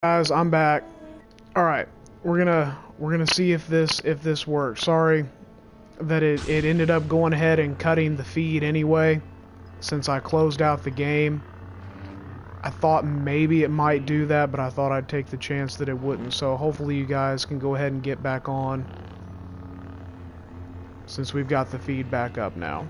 Guys, I'm back. All right, we're gonna see if this works. Sorry that it ended up going ahead and cutting the feed anyway, since I closed out the game. I thought maybe it might do that, but I thought I'd take the chance that it wouldn't. So hopefully you guys can go ahead and get back on, since we've got the feed back up now.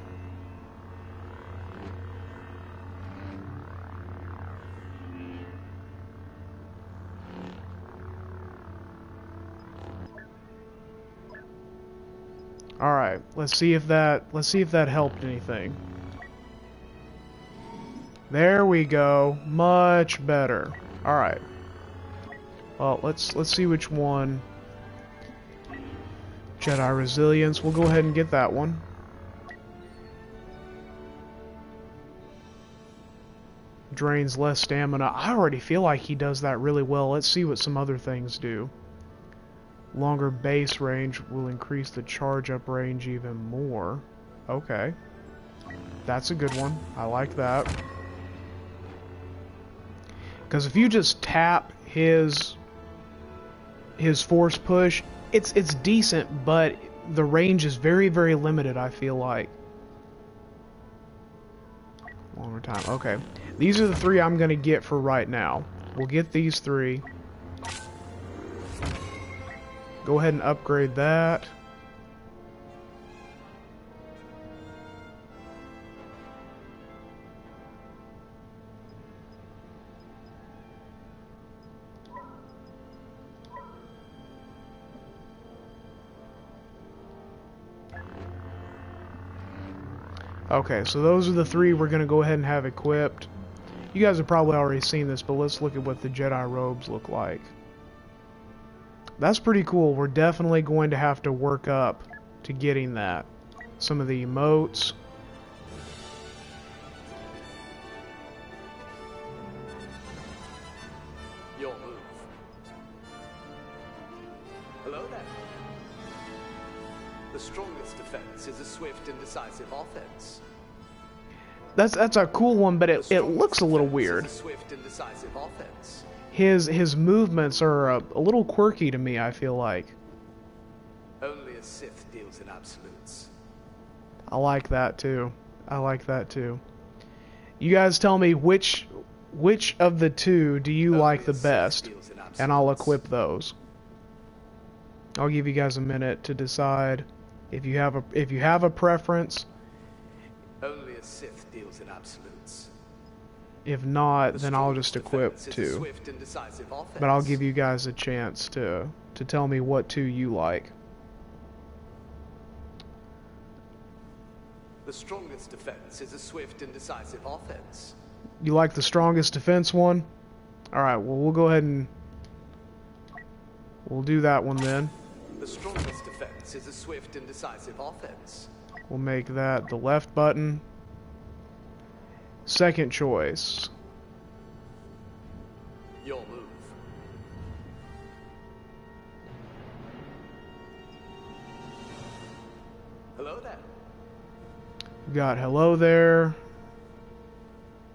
All right, let's see if that helped anything. There we go. Much better. All right. Well, let's see which one. Jedi Resilience. We'll go ahead and get that one. Drains less stamina. I already feel like he does that really well. Let's see what some other things do. Longer base range will increase the charge up range even more. Okay. That's a good one. I like that. Because if you just tap his force push, it's decent, but the range is very, very limited, I feel like. Longer time. Okay. These are the three I'm going to get for right now. We'll get these three. Go ahead and upgrade that. Okay, so those are the three we're going to go ahead and have equipped. You guys have probably already seen this, but let's look at what the Jedi robes look like. That's pretty cool. We're definitely going to have to work up to getting that. Some of the emotes. Your move. Hello there. The strongest defense is a swift and decisive offense. That's a cool one, but it looks a little weird. Swift and decisive offense. His movements are a little quirky to me, I feel like. Only a Sith deals in absolutes. I like that too. I like that too. You guys tell me which of the two do you like the best, and I'll equip those. I'll give you guys a minute to decide if you have a preference. Only a Sith deals in absolutes. If not, then I'll just equip two. But I'll give you guys a chance to tell me what two you like. The strongest defense is a swift and decisive offense. You like the strongest defense one? Alright, well we'll go ahead and we'll do that one then. The strongest defense is a swift and decisive offense. We'll make that the left button. Second choice. Your move. Hello there. Got hello there.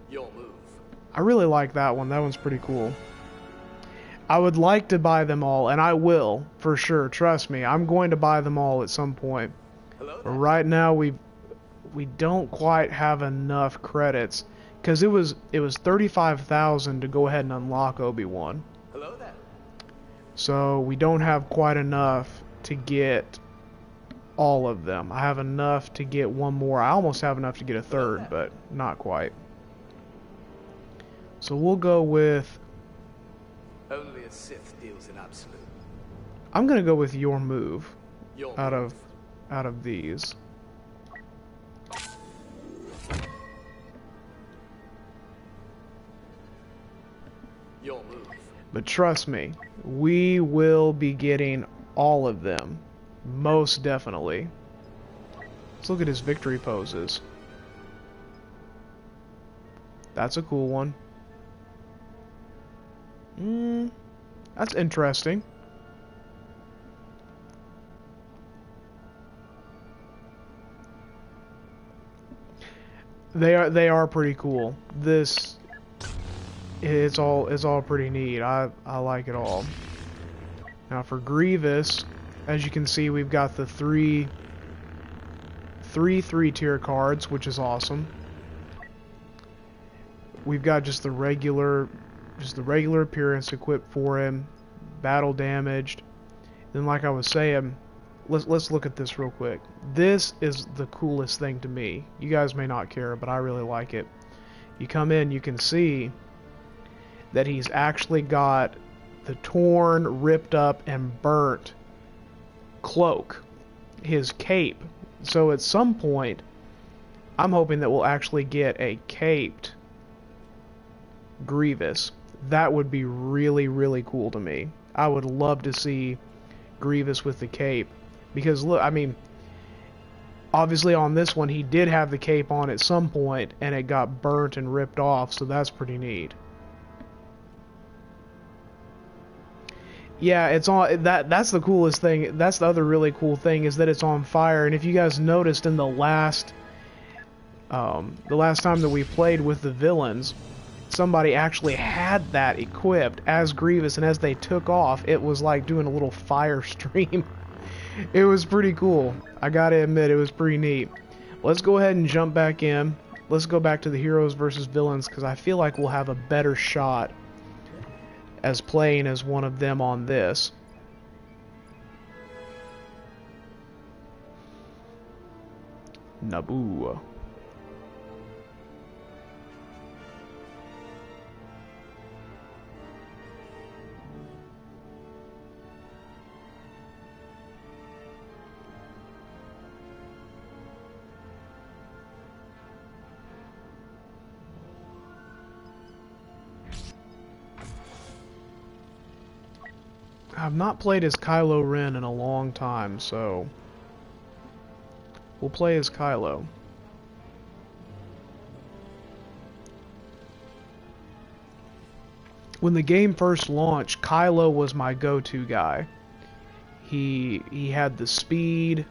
Your move. I really like that one. That one's pretty cool. I would like to buy them all, and I will, for sure. Trust me, I'm going to buy them all at some point. Hello But there. right now we don't quite have enough credits, because it was 35,000 to go ahead and unlock Obi-Wan. Hello there. So we don't have quite enough to get all of them. I have enough to get one more. I almost have enough to get a third, but not quite. So we'll go with... Only a Sith deals in absolute. I'm gonna go with your move Your out move. of these. Your move. But trust me, we will be getting all of them. Most definitely. Let's look at his victory poses. That's a cool one. That's interesting. They are pretty cool. This it's all pretty neat. I like it all. Now for Grievous, as you can see, we've got the three tier cards, which is awesome. We've got just the regular appearance equipped for him, battle damaged. Then, like I was saying, let's look at this real quick. This is the coolest thing to me. You guys may not care, but I really like it. You come in, you can see that he's actually got the torn, ripped up, and burnt cloak, his cape. So at some point, I'm hoping that we'll actually get a caped Grievous. That would be really, really cool to me. I would love to see Grievous with the cape. Because, look, I mean, obviously on this one, he did have the cape on at some point, and it got burnt and ripped off, so that's pretty neat. Yeah, it's on that's the coolest thing. That's the other really cool thing, is that it's on fire. And if you guys noticed in the last time that we played with the villains, somebody actually had that equipped as Grievous, and as they took off, it was like doing a little fire stream. It was pretty cool. I gotta admit, it was pretty neat. Let's go ahead and jump back in. Let's go back to the heroes versus villains, because I feel like we'll have a better shot as playing as one of them on this. Naboo. I've not played as Kylo Ren in a long time, so we'll play as Kylo. When the game first launched, Kylo was my go-to guy. He had the speed,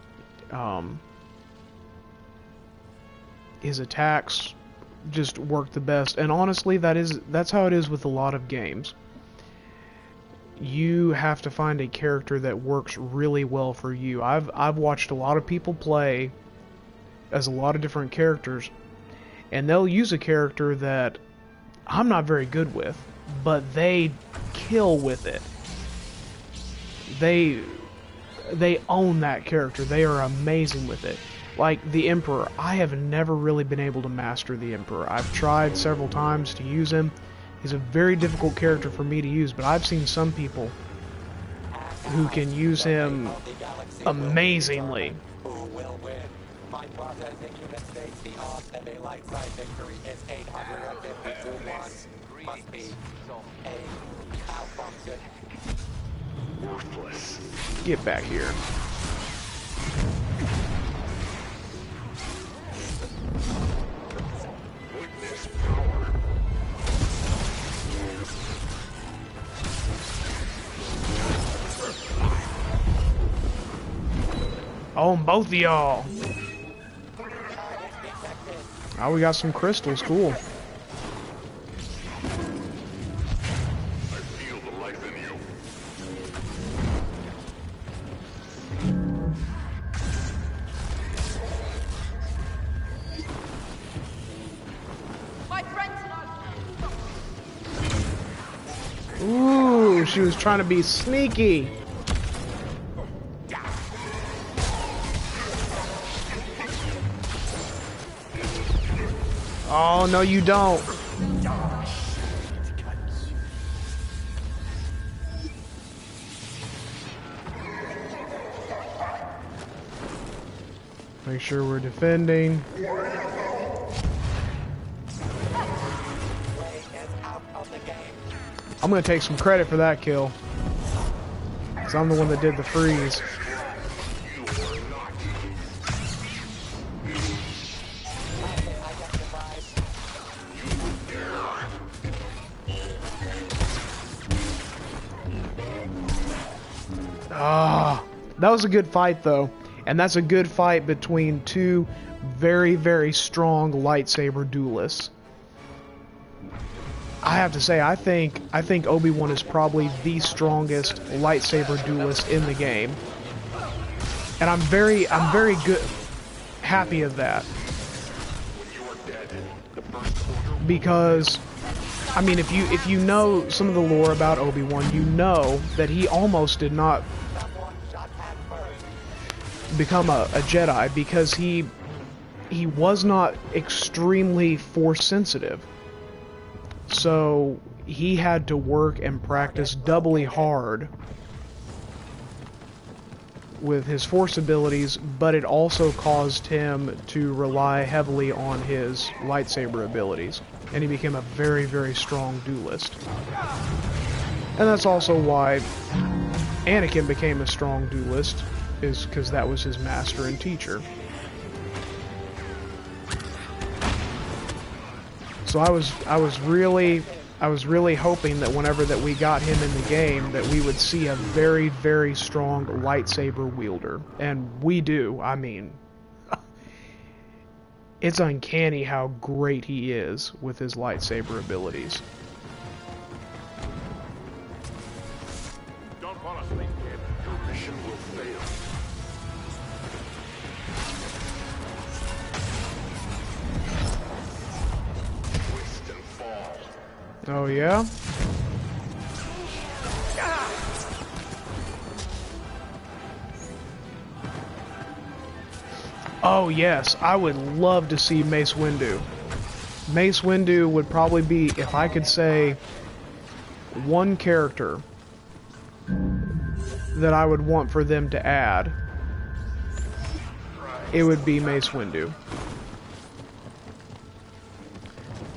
his attacks just worked the best, and honestly, that's how it is with a lot of games. You have to find a character that works really well for you. I've watched a lot of people play as a lot of different characters, and they'll use a character that I'm not very good with, but they kill with it. They own that character. They are amazing with it. Like the Emperor, I have never really been able to master the Emperor. I've tried several times to use him. He's a very difficult character for me to use, but I've seen some people who can use him amazingly. Who will win? My process in Unit States, the odds of a light-side victory is 850 to 1. Must be a malfunction. Worthless. Get back here. Witness power. On both of y'all. Oh, we got some crystals. Cool. I feel the life in you. My friends and I. Ooh, she was trying to be sneaky. Oh, no you don't. Make sure we're defending. I'm gonna take some credit for that kill, because I'm the one that did the freeze. Ah, that was a good fight though, and that's a good fight between two very, very strong lightsaber duelists. I have to say, I think Obi-Wan is probably the strongest lightsaber duelist in the game, and I'm very happy of that, because I mean, if you know some of the lore about Obi-Wan, you know that he almost did not become a Jedi because he was not extremely force sensitive. So he had to work and practice doubly hard with his force abilities, but it also caused him to rely heavily on his lightsaber abilities, and he became a very, very strong duelist. And that's also why Anakin became a strong duelist, is because that was his master and teacher. So I was really hoping that whenever that we got him in the game, that we would see a very, very strong lightsaber wielder. And we do. I mean, it's uncanny how great he is with his lightsaber abilities. Don't fall asleep, kid. Your mission will fail. Twist and fall. Oh yeah? Oh yes, I would love to see Mace Windu. Mace Windu would probably be, if I could say one character that I would want for them to add, it would be Mace Windu.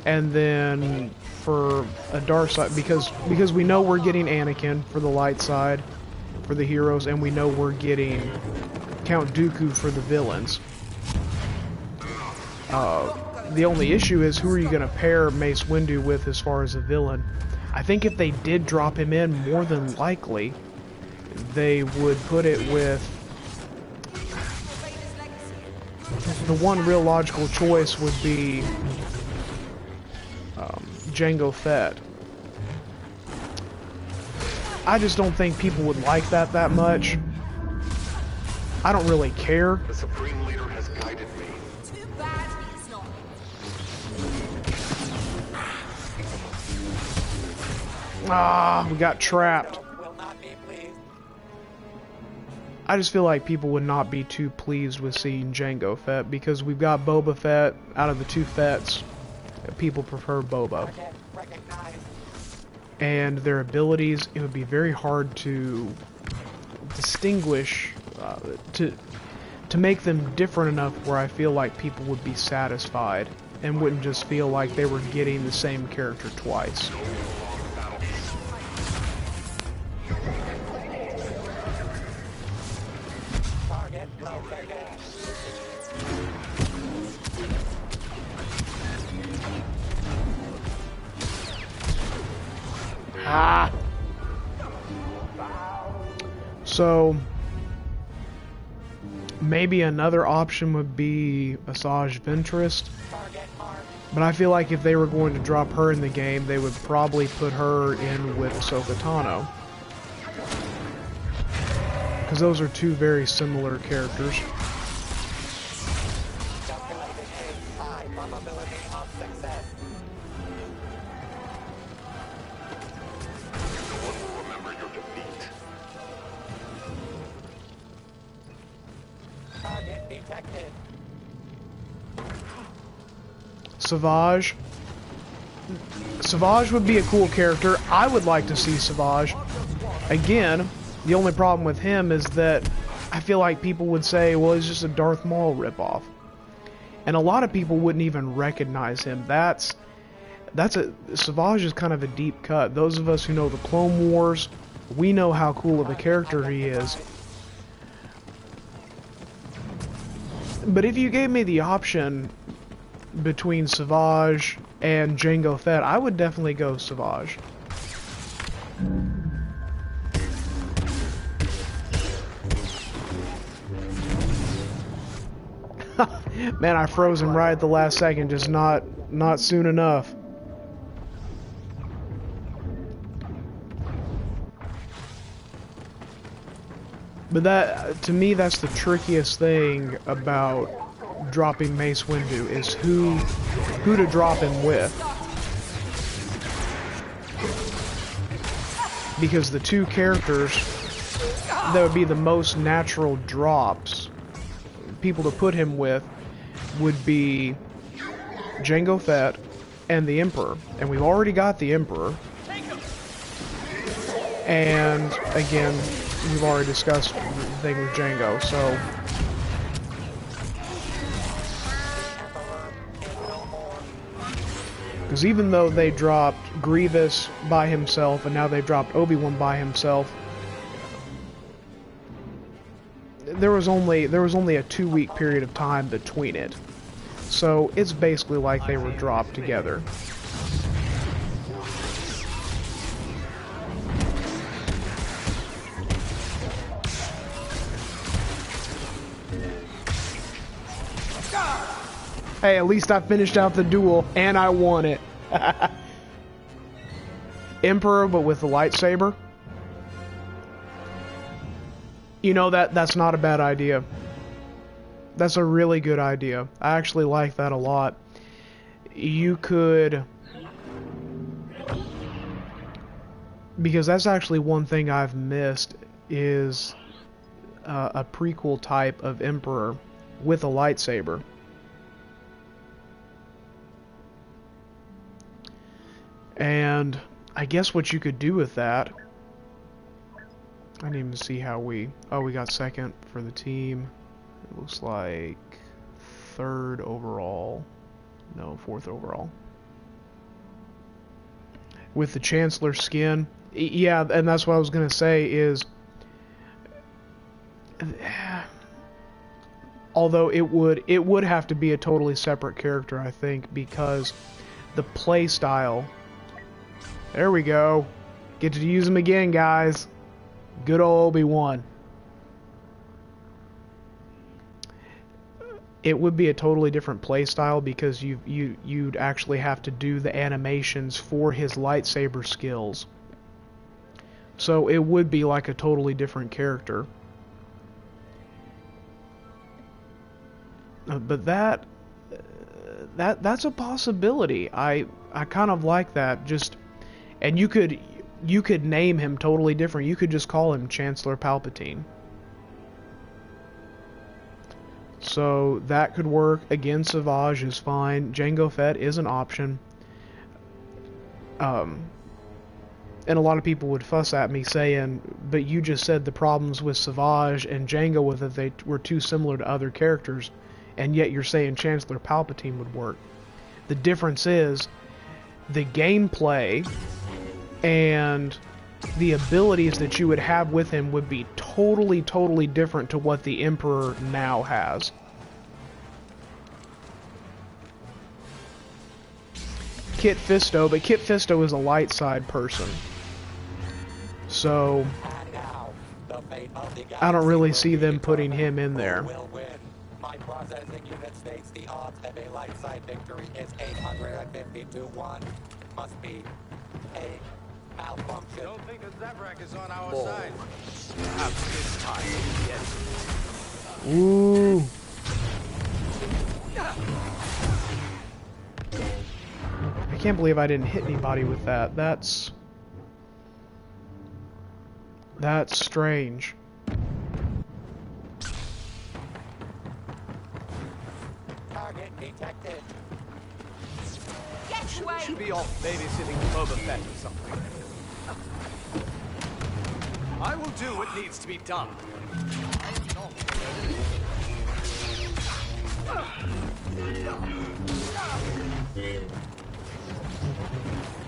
And then for a dark side, because we know we're getting Anakin for the light side, for the heroes, and we know we're getting Count Dooku for the villains. The only issue is, who are you going to pair Mace Windu with as far as a villain? I think if they did drop him in, more than likely, they would put it with... The one real logical choice would be Jango Fett. I just don't think people would like that much. I don't really care. The Supreme Leader has guided me. Too bad he's not. Ah, we got trapped. Will not be pleased. I just feel like people would not be too pleased with seeing Jango Fett, because we've got Boba Fett. Out of the two Fetts, people prefer Boba. Target recognized. And their abilities, it would be very hard to distinguish, to make them different enough where I feel like people would be satisfied and wouldn't just feel like they were getting the same character twice. Target located. Ah! So, maybe another option would be Asajj Ventress, Target marked. but I feel like if they were going to drop her in the game, they would probably put her in with Ahsoka Tano, because those are two very similar characters. Calculated a high probability of success. No one will remember your defeat. Target detected. Savage. Savage would be a cool character. I would like to see Savage. Again, the only problem with him is that I feel like people would say, well, he's just a Darth Maul ripoff. And a lot of people wouldn't even recognize him. Savage is kind of a deep cut. Those of us who know the Clone Wars, we know how cool of a character he is. But if you gave me the option between Savage and Jango Fett, I would definitely go Savage. Man, I froze him right at the last second, just not soon enough. But that, to me, that's the trickiest thing about dropping Mace Windu, is who to drop him with. Because the two characters that would be the most natural drops, people to put him with, would be Jango Fett and the Emperor. And we've already got the Emperor. And, again, we've already discussed the thing with Jango, so... Because even though they dropped Grievous by himself, and now they've dropped Obi-Wan by himself, there was only a 2-week period of time between it. So it's basically like they were dropped together. Hey, at least I finished out the duel, and I won it. Emperor, but with the lightsaber. You know, that's not a bad idea. That's a really good idea. I actually like that a lot. You could... Because that's actually one thing I've missed, is a prequel type of Emperor with a lightsaber. And I guess what you could do with that... I didn't even see how we... Oh, we got second for the team. It looks like 3rd overall. No, 4th overall. With the Chancellor skin. Yeah, and that's what I was going to say is... Although it would have to be a totally separate character, I think, because the play style... There we go. Get to use him again, guys. Good old Obi-Wan. It would be a totally different playstyle because you'd actually have to do the animations for his lightsaber skills. So it would be like a totally different character. But that's a possibility. I kind of like that. Just, and you could name him totally different. You could just call him Chancellor Palpatine. So that could work. Again, Savage is fine. Jango Fett is an option. And a lot of people would fuss at me saying, but you just said the problems with Savage and Jango were that they were too similar to other characters, and yet you're saying Chancellor Palpatine would work. The difference is the gameplay and the abilities that you would have with him would be totally different to what the Emperor now has. Kit Fisto, but Kit Fisto is a light side person. So I don't really see them putting him in there. My processing unit states the odds of a light side victory is 850 to 1. Must be a malfunction. Don't think that Zabrak is on our More. side. Perhaps this time, yes. Ooh. I can't believe I didn't hit anybody with that. That's strange. Target detected. Get away! Should be off babysitting Boba Fett or something. I will do what needs to be done.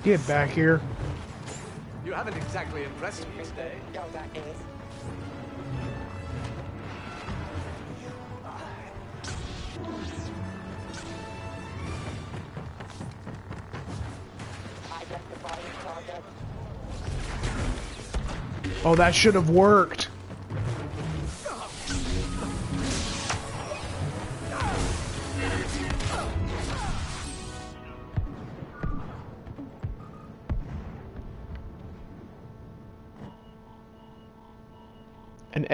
Get back here. You haven't exactly impressed me today. Yo, that is. Identifying target. Oh, that should have worked. An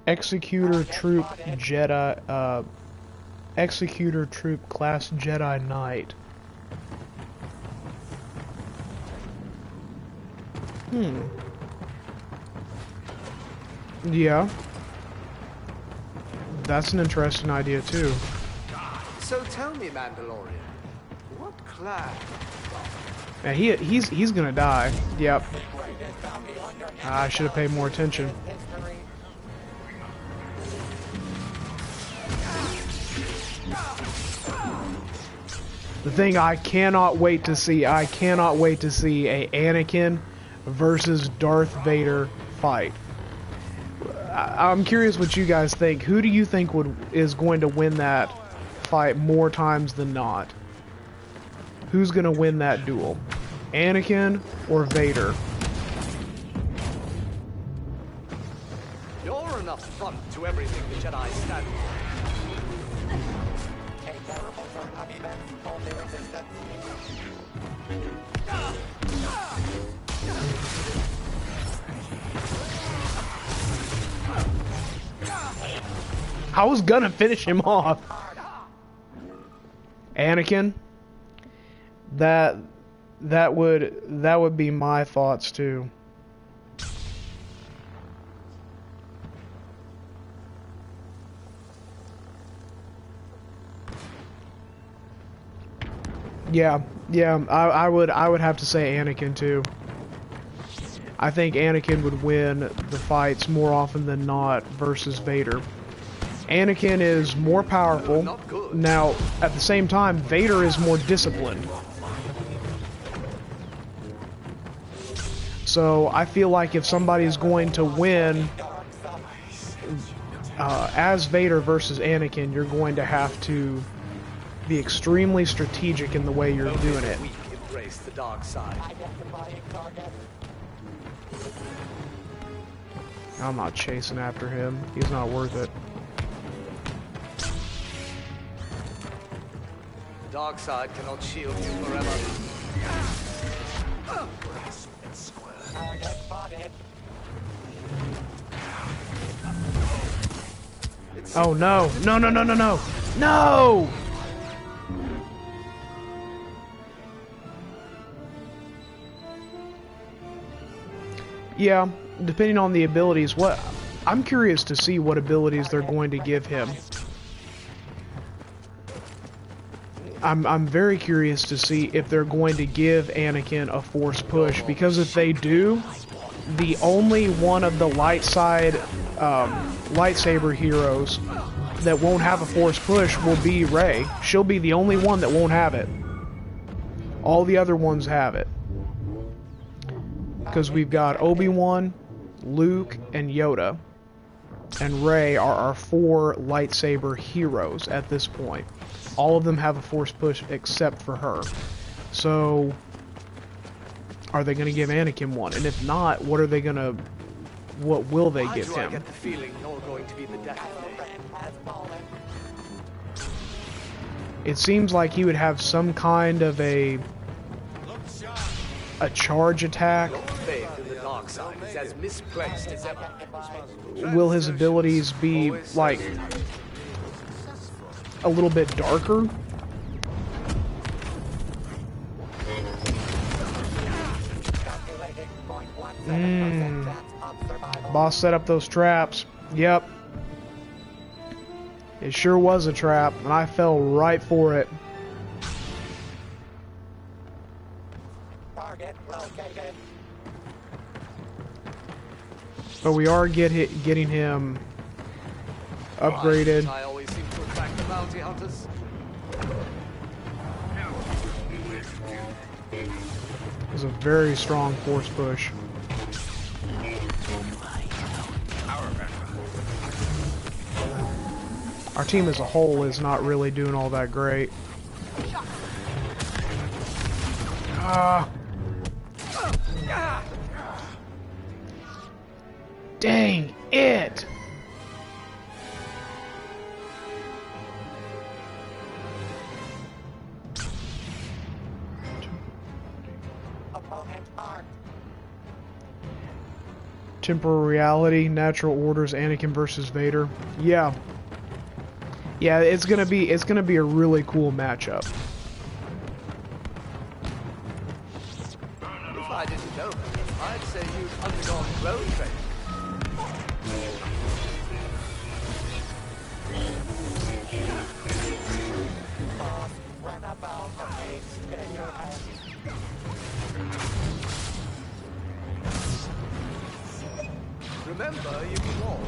executor troop Jedi, executor troop class Jedi Knight. Yeah. That's an interesting idea too. So tell me, Mandalorian, what class? Yeah, he's gonna die. Yep. I should have paid more attention. The thing I cannot wait to see, a Anakin versus Darth Vader fight. I'm curious what you guys think. Who do you think is going to win that fight more times than not? Who's going to win that duel? Anakin or Vader? You're an affront to everything the Jedi stand for. I was gonna finish him off. Anakin. That would be my thoughts too. Yeah, I would have to say Anakin too. I think Anakin would win the fights more often than not versus Vader. Anakin is more powerful. Now, at the same time, Vader is more disciplined. So, I feel like if somebody's going to win as Vader versus Anakin, you're going to have to be extremely strategic in the way you're doing it. Embrace the dark side. I'm not chasing after him. He's not worth it. The dark side cannot shield you forever. Oh no! No! No! No! No! No! No! Yeah, depending on the abilities, I'm curious to see what abilities they're going to give him. I'm very curious to see if they're going to give Anakin a force push, because if they do, the only one of the lightsaber heroes that won't have a force push will be Rey. She'll be the only one that won't have it. All the other ones have it. Because we've got Obi-Wan, Luke, and Yoda. And Rey are our 4 lightsaber heroes at this point. All of them have a force push except for her. So, are they going to give Anakin one? And if not, what will they give him? I get the feeling you're going to be the death of me. It seems like he would have some kind of a charge attack. Your faith in the dark side is as misplaced as ever. Will his abilities be, like, a little bit darker? Boss set up those traps. Yep. It sure was a trap, and I fell right for it. But we are getting him upgraded. I always seem to attract the bounty hunters. It was a very strong force push. Our team as a whole is not really doing all that great. Dang it! Temporal reality, natural orders, Anakin versus Vader. Yeah. Yeah, it's gonna be a really cool matchup. If I didn't know that, I'd say you'd undergone road training. Remember, you can walk.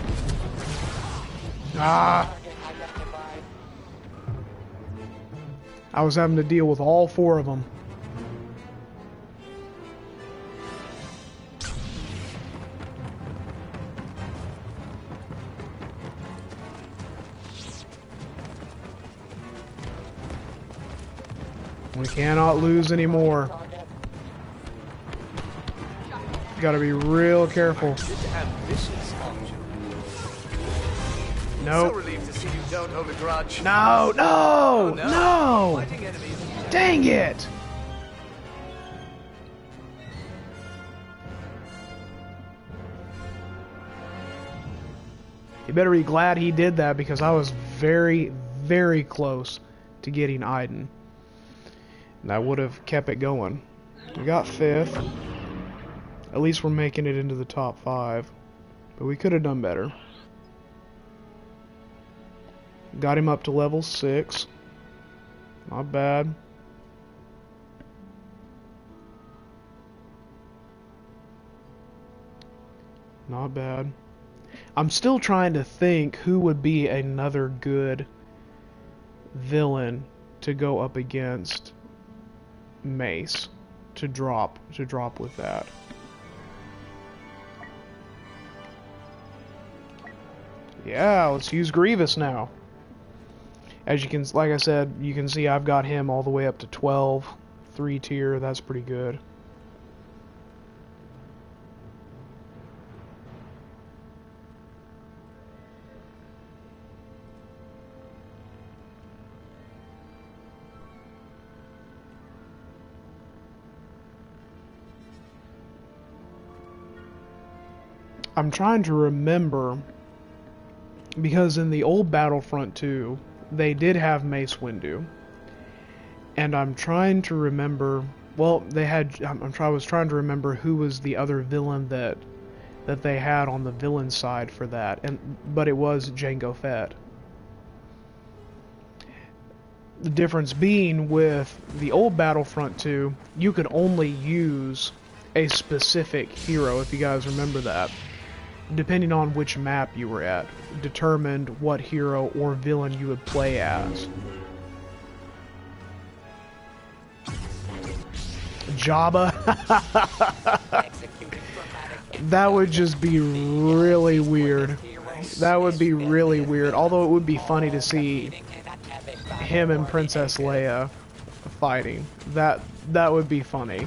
Ah! I was having to deal with all 4 of them. We cannot lose anymore. Gotta be real careful. Ambitious, aren't you? Nope. So relieved to see you don't hold a grudge. No, no, Oh, no. no! Fighting enemies. Dang it! You better be glad he did that because I was very, very close to getting Iden. And I would have kept it going. We got 5th. At least we're making it into the top 5. But we could have done better. Got him up to level 6. Not bad. Not bad. I'm still trying to think who would be another good villain to go up against Mace to drop with that. Yeah, let's use Grievous now. As you can, like I said, you can see I've got him all the way up to 12, 3 tier. That's pretty good. I'm trying to remember, because in the old Battlefront 2, they did have Mace Windu, and I'm trying to remember. Well, they had. I was trying to remember who was the other villain that they had on the villain side for that, but it was Jango Fett. The difference being with the old Battlefront 2, you could only use a specific hero, if you guys remember that. Depending on which map you were at, determined what hero or villain you would play as. Jabba? That would just be really weird. That would be really weird. Although it would be funny to see him and Princess Leia fighting. That would be funny.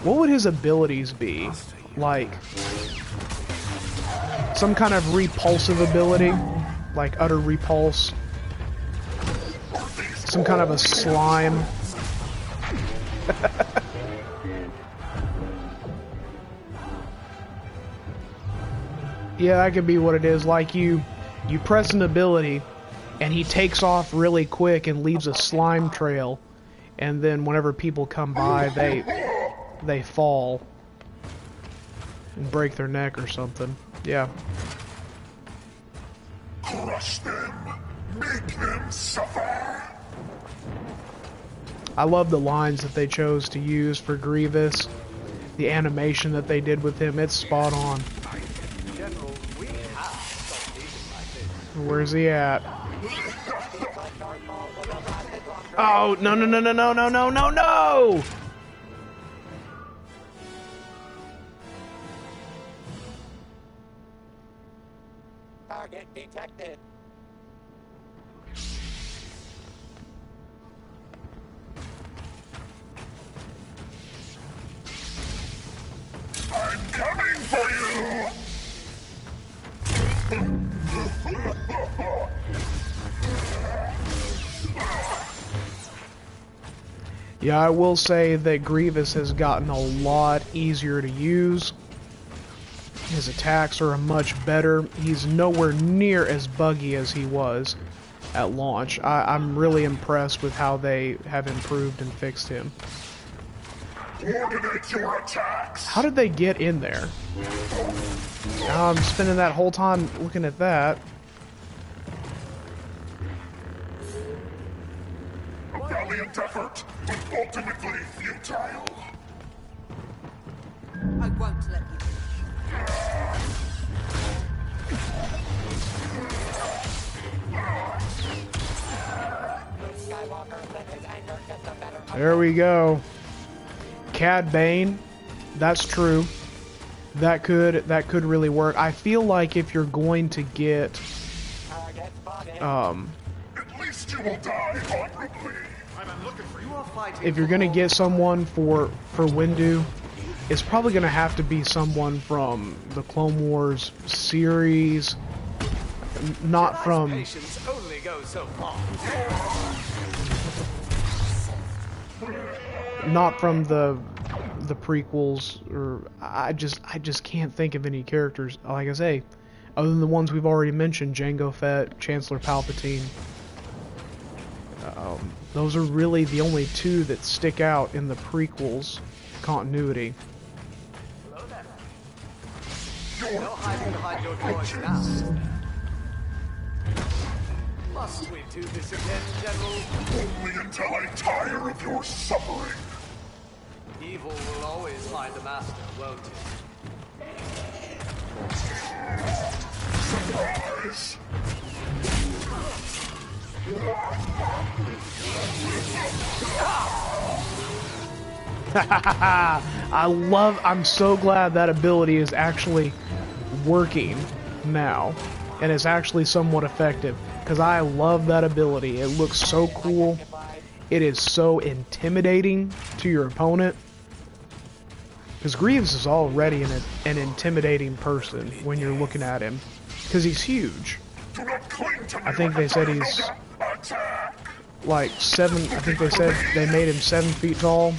What would his abilities be? Like some kind of repulsive ability, like utter repulse, some kind of a slime. Yeah, that could be what it is. Like you press an ability and he takes off really quick and leaves a slime trail, and then whenever people come by they fall and break their neck or something. Yeah. Crush them. Make them suffer. I love the lines that they chose to use for Grievous. The animation that they did with him, it's spot on. General, we have stopped eating like this. Where's he at? Oh, no, no, no, no, no, no, no, no, no! Target detected. I'm coming for you. Yeah, I will say that Grievous has gotten a lot easier to use. His attacks are much better. He's nowhere near as buggy as he was at launch. I'm really impressed with how they have improved and fixed him. Coordinate your attacks. How did they get in there? Now I'm spending that whole time looking at that. A valiant effort, but ultimately futile. I won't let you finish. There we go. Cad Bane, that's true. That could really work. I feel like if you're going to get At least you will die honorably. if you're gonna get someone for Windu, it's probably gonna have to be someone from the Clone Wars series, not from. Patience only goes so far. Not from the prequels, or I just can't think of any characters, like I say, other than the ones we've already mentioned: Jango Fett, Chancellor Palpatine. Those are really the only two that stick out in the prequels continuity. No hiding behind your toys now. Must we do this again, General? Only until I tire of your suffering. Evil will always find a master, won't it? Surprise! I'm so glad that ability is actually working now, and it's actually somewhat effective, because I love that ability. It looks so cool. It is so intimidating to your opponent, because Grievous is already an intimidating person when you're looking at him, because he's huge. Do not cling to me. I think they said he's like 7, I think they said they made him 7 feet tall.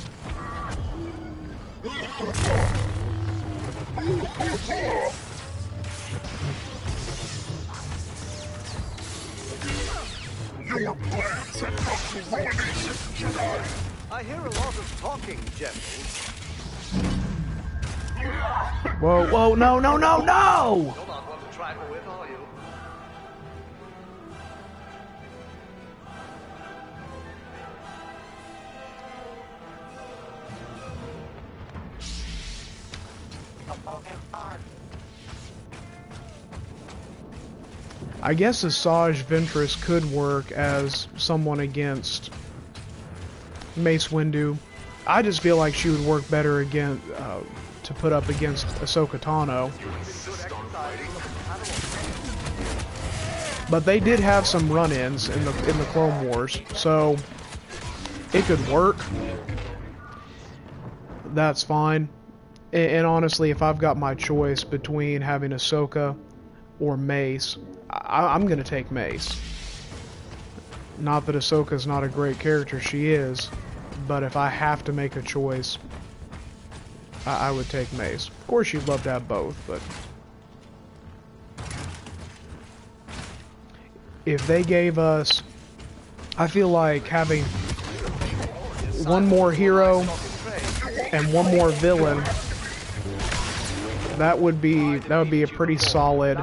Your plans have come to ruination, Jedi. I hear a lot of talking, General. Whoa, whoa, no, no, no, no! You're not one to trifle with, are you? I guess Asajj Ventress could work as someone against Mace Windu. I just feel like she would work better against to put up against Ahsoka Tano. But they did have some run-ins in the Clone Wars, so it could work. That's fine. And honestly, if I've got my choice between having Ahsoka or Mace, I'm gonna take Mace. Not that Ahsoka's not a great character, she is, but if I have to make a choice, I would take Mace. Of course, you'd love to have both, but if they gave us, I feel like having one more hero and one more villain, that would be a pretty solid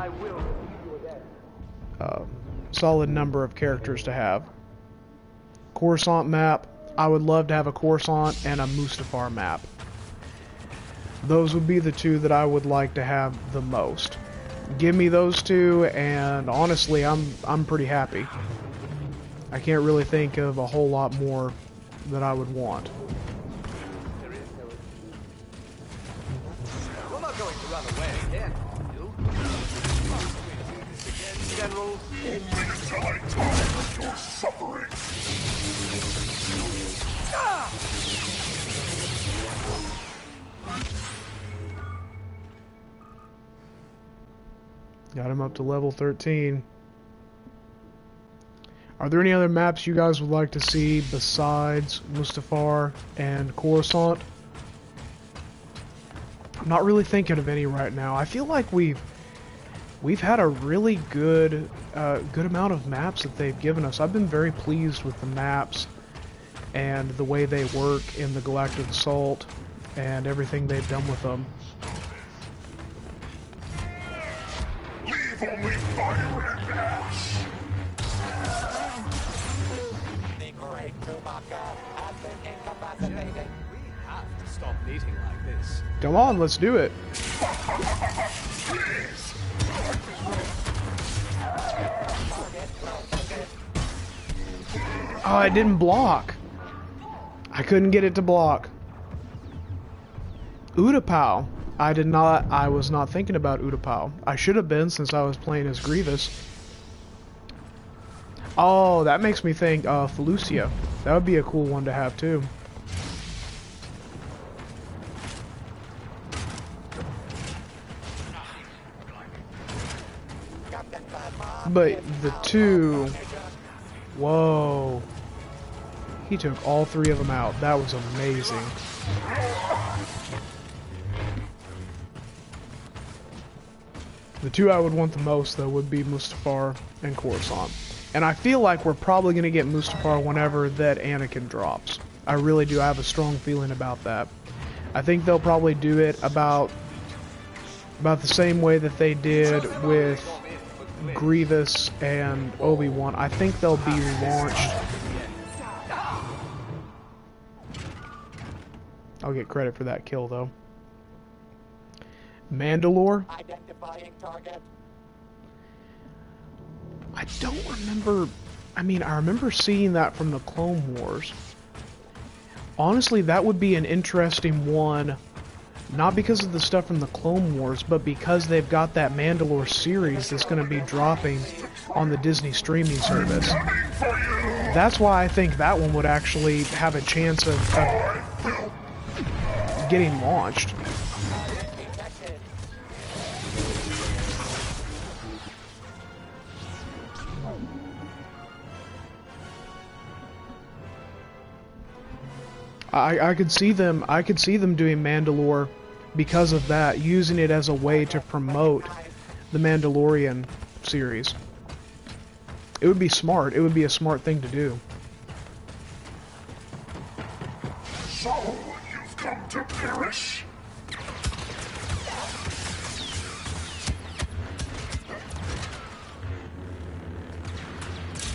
solid number of characters to have. Coruscant map, I would love to have a Coruscant and a Mustafar map. Those would be the two that I would like to have the most. Give me those two, and honestly, I'm pretty happy. I can't really think of a whole lot more that I would want. You're not going to run away again, are you? Must we do this again, General? Only until I tire of your suffering. Got him up to level 13. Are there any other maps you guys would like to see besides Mustafar and Coruscant? I'm not really thinking of any right now. I feel like we've had a really good good amount of maps that they've given us. I've been very pleased with the maps and the way they work in the Galactic Assault and everything they've done with them. Leave only fire and ash. The great Chewbacca has been incapacitated. We have to stop meeting like this. Come on, let's do it. Oh, it didn't block. I couldn't get it to block. Utapau. I was not thinking about Utapau. I should have been since I was playing as Grievous. Oh, that makes me think Felucia. That would be a cool one to have too. But the two... Whoa. He took all three of them out. That was amazing. The two I would want the most, though, would be Mustafar and Coruscant. And I feel like we're probably going to get Mustafar whenever that Anakin drops. I really do. I have a strong feeling about that. I think they'll probably do it about the same way that they did with Grievous and Obi-Wan. I think they'll be launched. I'll get credit for that kill, though. Mandalore? Identifying target. I don't remember... I mean, I remember seeing that from the Clone Wars. Honestly, that would be an interesting one. Not because of the stuff from the Clone Wars, but because they've got that Mandalore series that's going to be dropping on the Disney streaming service. That's why I think that one would actually have a chance of getting launched. I could see them doing Mandalore because of that, using it as a way to promote the Mandalorian series. It would be smart. It would be a smart thing to do. So, you've come to perish?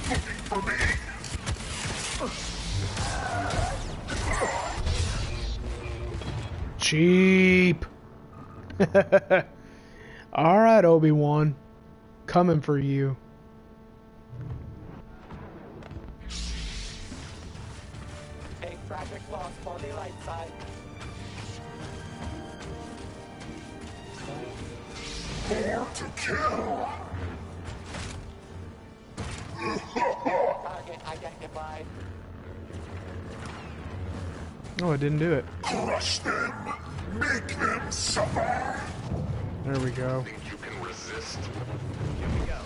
Looking for me? Cheap. Alright, Obi-Wan. Coming for you. A tragic loss for the light side. More to kill. Target identified. Oh, I didn't do it. Crush them. Make them suffer. There we go. Think you can resist? Here we go.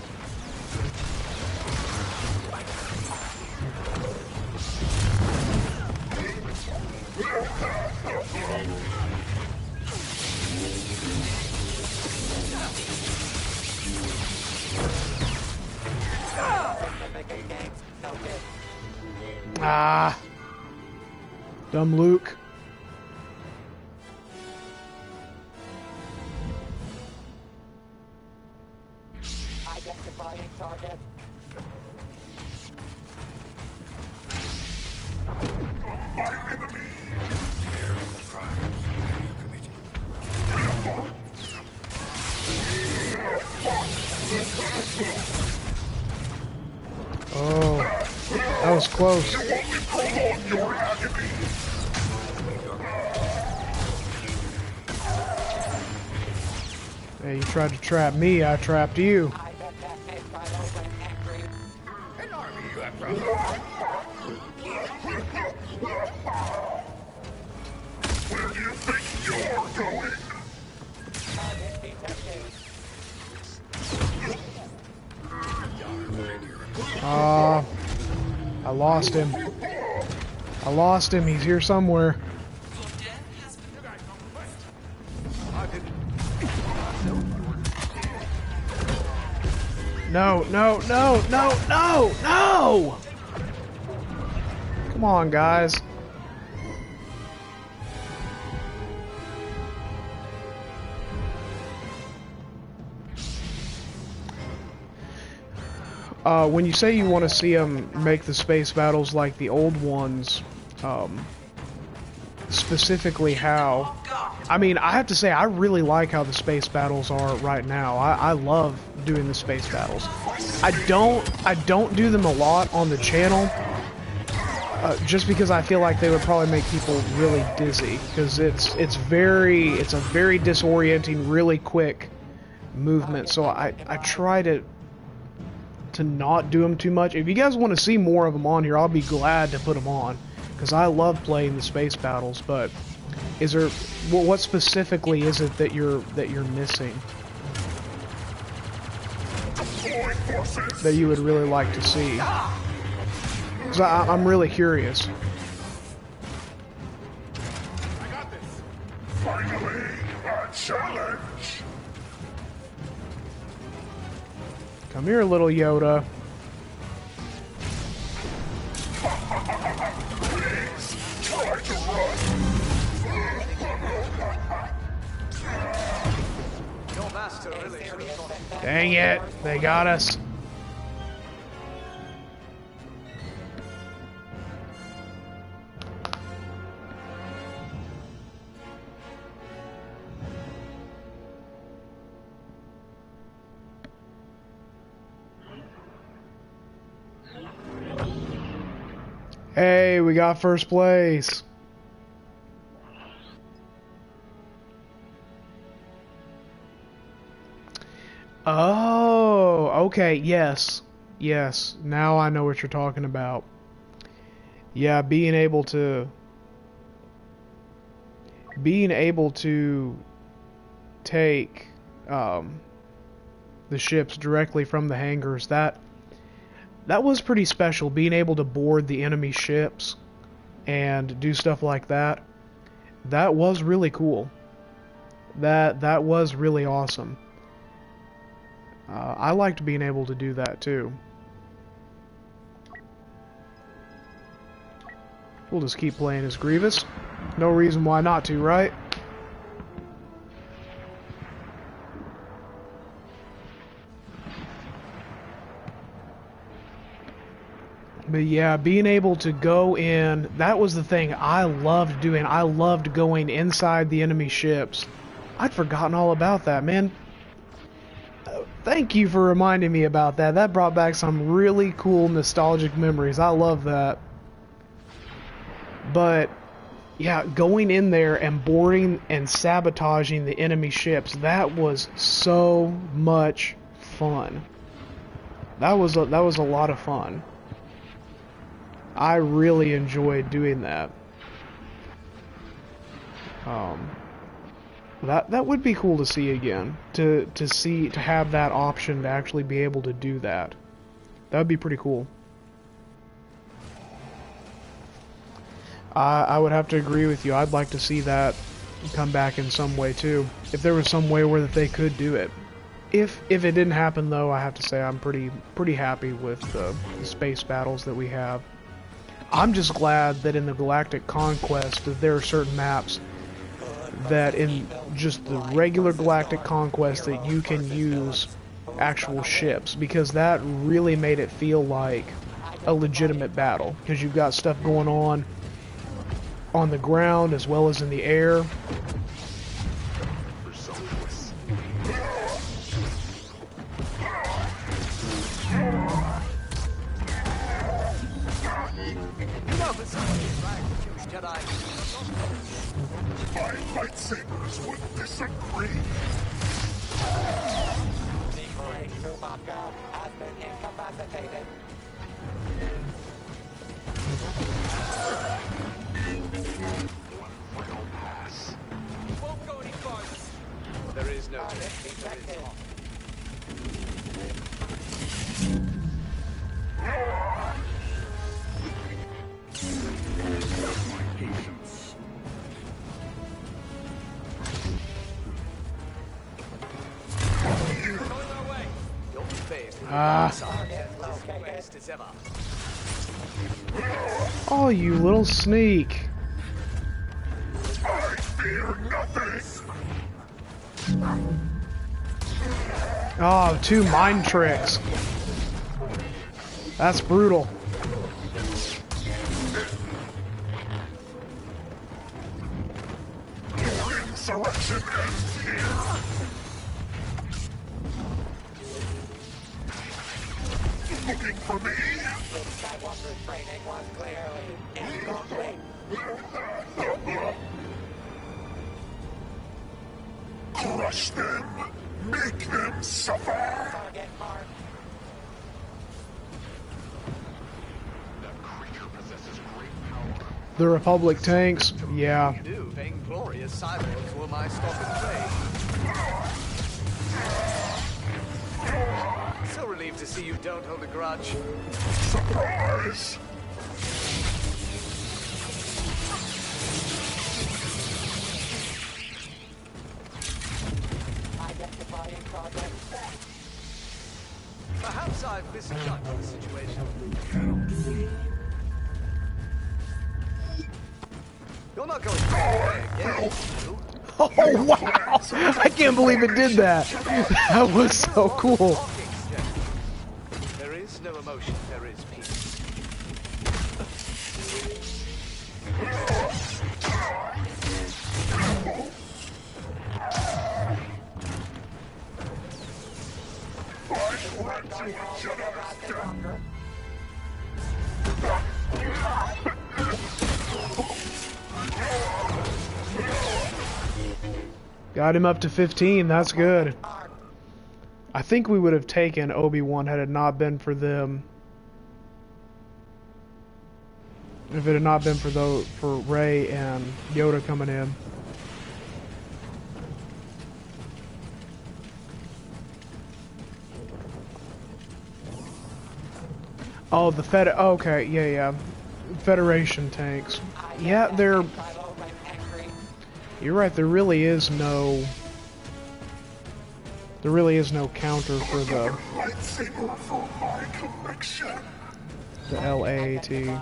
Ah. Dumb Luke. Identifying target. Oh, that was close. Hey, you tried to trap me, I trapped you. I bet that makes my open angry. An army you have brought. Where do you think you're going? Target detected. Ah, I lost him. I lost him. He's here somewhere. No, no, no, no, no, no! Come on, guys. When you say you want to see them make the space battles like the old ones, specifically how... I mean, I have to say, I really like how the space battles are right now. I love doing the space battles. I don't do them a lot on the channel, just because I feel like they would probably make people really dizzy, because it's a very disorienting, really quick movement. So I try to not do them too much. If you guys want to see more of them on here, I'll be glad to put them on, because I love playing the space battles. But is there what specifically is it that you're missing that you would really like to see? Because I'm really curious. I got this. Finally, a challenge. Come here, little Yoda. Please, try to run. Your master really should have gone. Dang it, they got us. Hey, we got first place. Oh, okay, yes. Yes, now I know what you're talking about. Yeah, being able to take the ships directly from the hangars, that was pretty special, being able to board the enemy ships and do stuff like that. That was really cool. That was really awesome. I liked being able to do that too. We'll just keep playing as Grievous. No reason why not to, right? But yeah, being able to go in, that was the thing I loved doing. I loved going inside the enemy ships. I'd forgotten all about that, man. Thank you for reminding me about that. That brought back some really cool nostalgic memories. I love that. But yeah, going in there and boarding and sabotaging the enemy ships, that was so much fun. That was a lot of fun. I really enjoyed doing that. That would be cool to see again. To have that option to actually be able to do that. That would be pretty cool. I would have to agree with you. I'd like to see that come back in some way too. If there was some way where that they could do it. If it didn't happen though, I have to say I'm pretty happy with the space battles that we have. I'm just glad that in the Galactic Conquest that there are certain maps that in just the regular Galactic Conquest that you can use actual ships, because that really made it feel like a legitimate battle, because you've got stuff going on the ground as well as in the air. My lightsabers would disagree. The great Schumacher has been incapacitated. Final pass. Won't go any farther. There is no change. patience. Going our way. Don't faze. West as ever. Oh, you little sneak. I fear nothing. Oh, 2 mind tricks. That's brutal. Your insurrection ends here. Looking for me? Skywalker's training was clearly incomplete. Crush them. Make them suffer. Target marked. That creature possesses great power. The Republic tanks, yeah. New vainglorious cyborgs were my stock in trade. So relieved to see you don't hold a grudge. Surprise! Identifying project set. Perhaps I've misjudged the situation. You're not going away again, you? Oh, wow! I can't believe it did that. That was so cool. There is no emotion, there is peace. Got him up to 15, that's good. I think we would have taken Obi-Wan had it not been for them. If it had not been for Rey and Yoda coming in. Oh, the okay, yeah. Federation tanks. Yeah, they're... You're right, there really is no counter for the Lightsaber for my collection. LAAT. You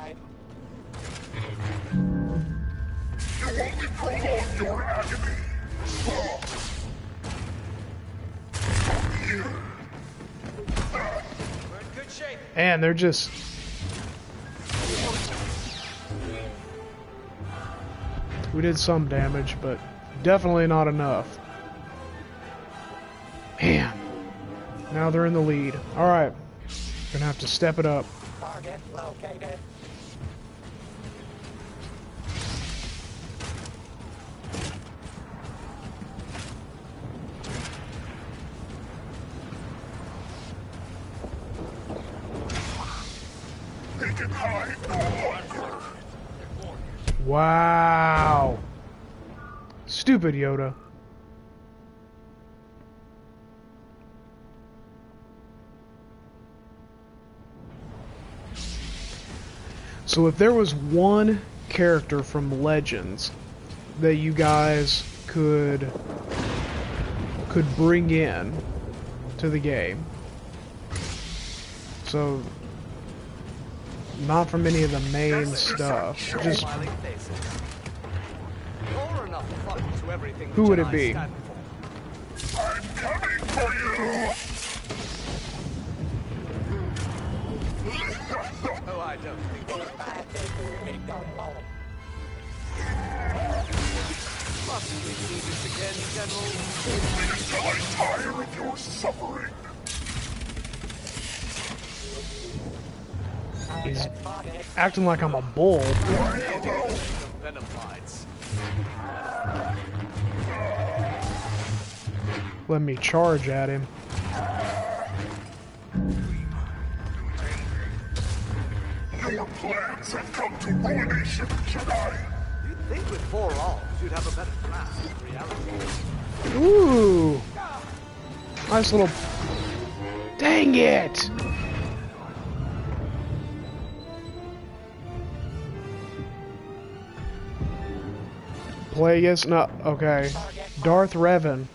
only prolong your agony. We're in good shape. And they're just... We did some damage, but definitely not enough. Man. Now they're in the lead. Alright. Gonna have to step it up. Target located. They can hide no longer. Wow. Stupid Yoda. So if there was one character from Legends that you guys could bring in to the game, so not from any of the main stuff, just Smiling faces. You're enough fun to everything who would it Jedi be? stand for. I'm coming for you. Oh, I don't think so. Must we do this again, General? Only until I tire of your suffering. He's acting like I'm a bull. Venom bites. Let me charge at him. Your plans have come to ruination, Jedi. You'd think with 4 arms you'd have a better grasp of reality. Ooh. Nice little... Dang it! Plagueis? No, okay. Darth Revan.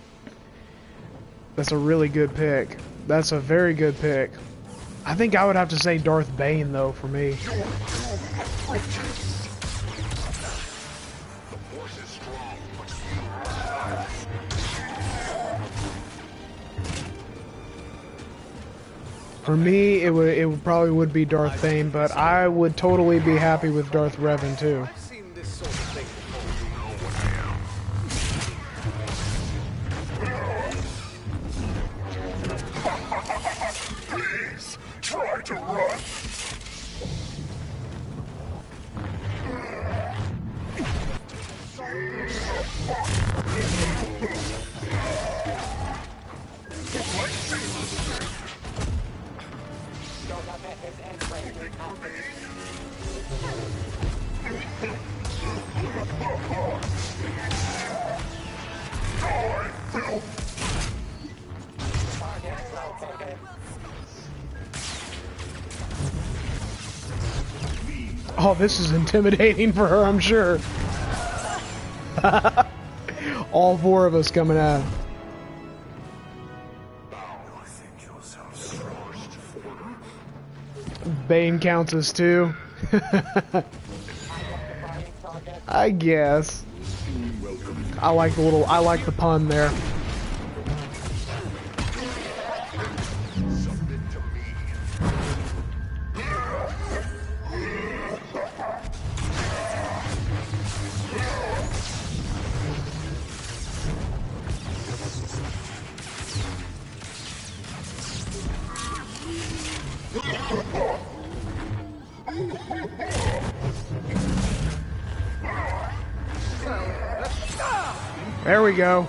That's a really good pick. That's a very good pick. I think I would have to say Darth Bane, though, for me. For me, it probably would be Darth Bane, but I would totally be happy with Darth Revan, too. I've seen this sort of thing before. Please, try to run. Oh, this is intimidating for her, I'm sure. All four of us coming out. Bane counts as two. I guess. I like the pun there. There we go.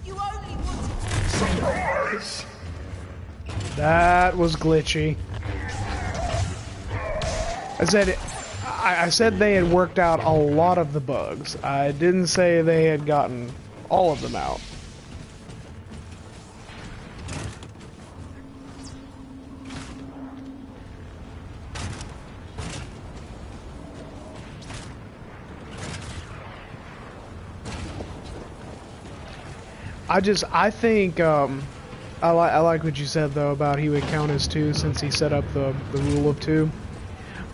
You only wanted to... That was glitchy. I said they had worked out a lot of the bugs. I didn't say they had gotten all of them out. I think, I like what you said though about he would count as two since he set up the rule of two.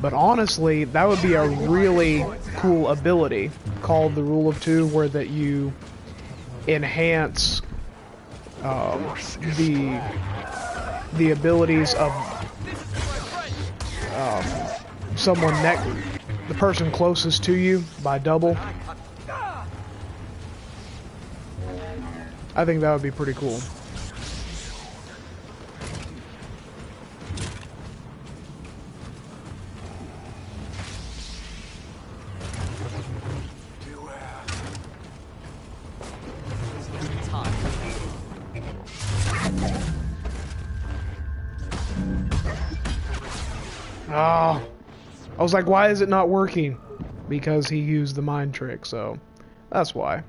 But honestly, that would be a really cool ability called the rule of two, where that you enhance the abilities of the person closest to you by double. I think that would be pretty cool. Oh, I was like, why is it not working? Because he used the mind trick, so that's why.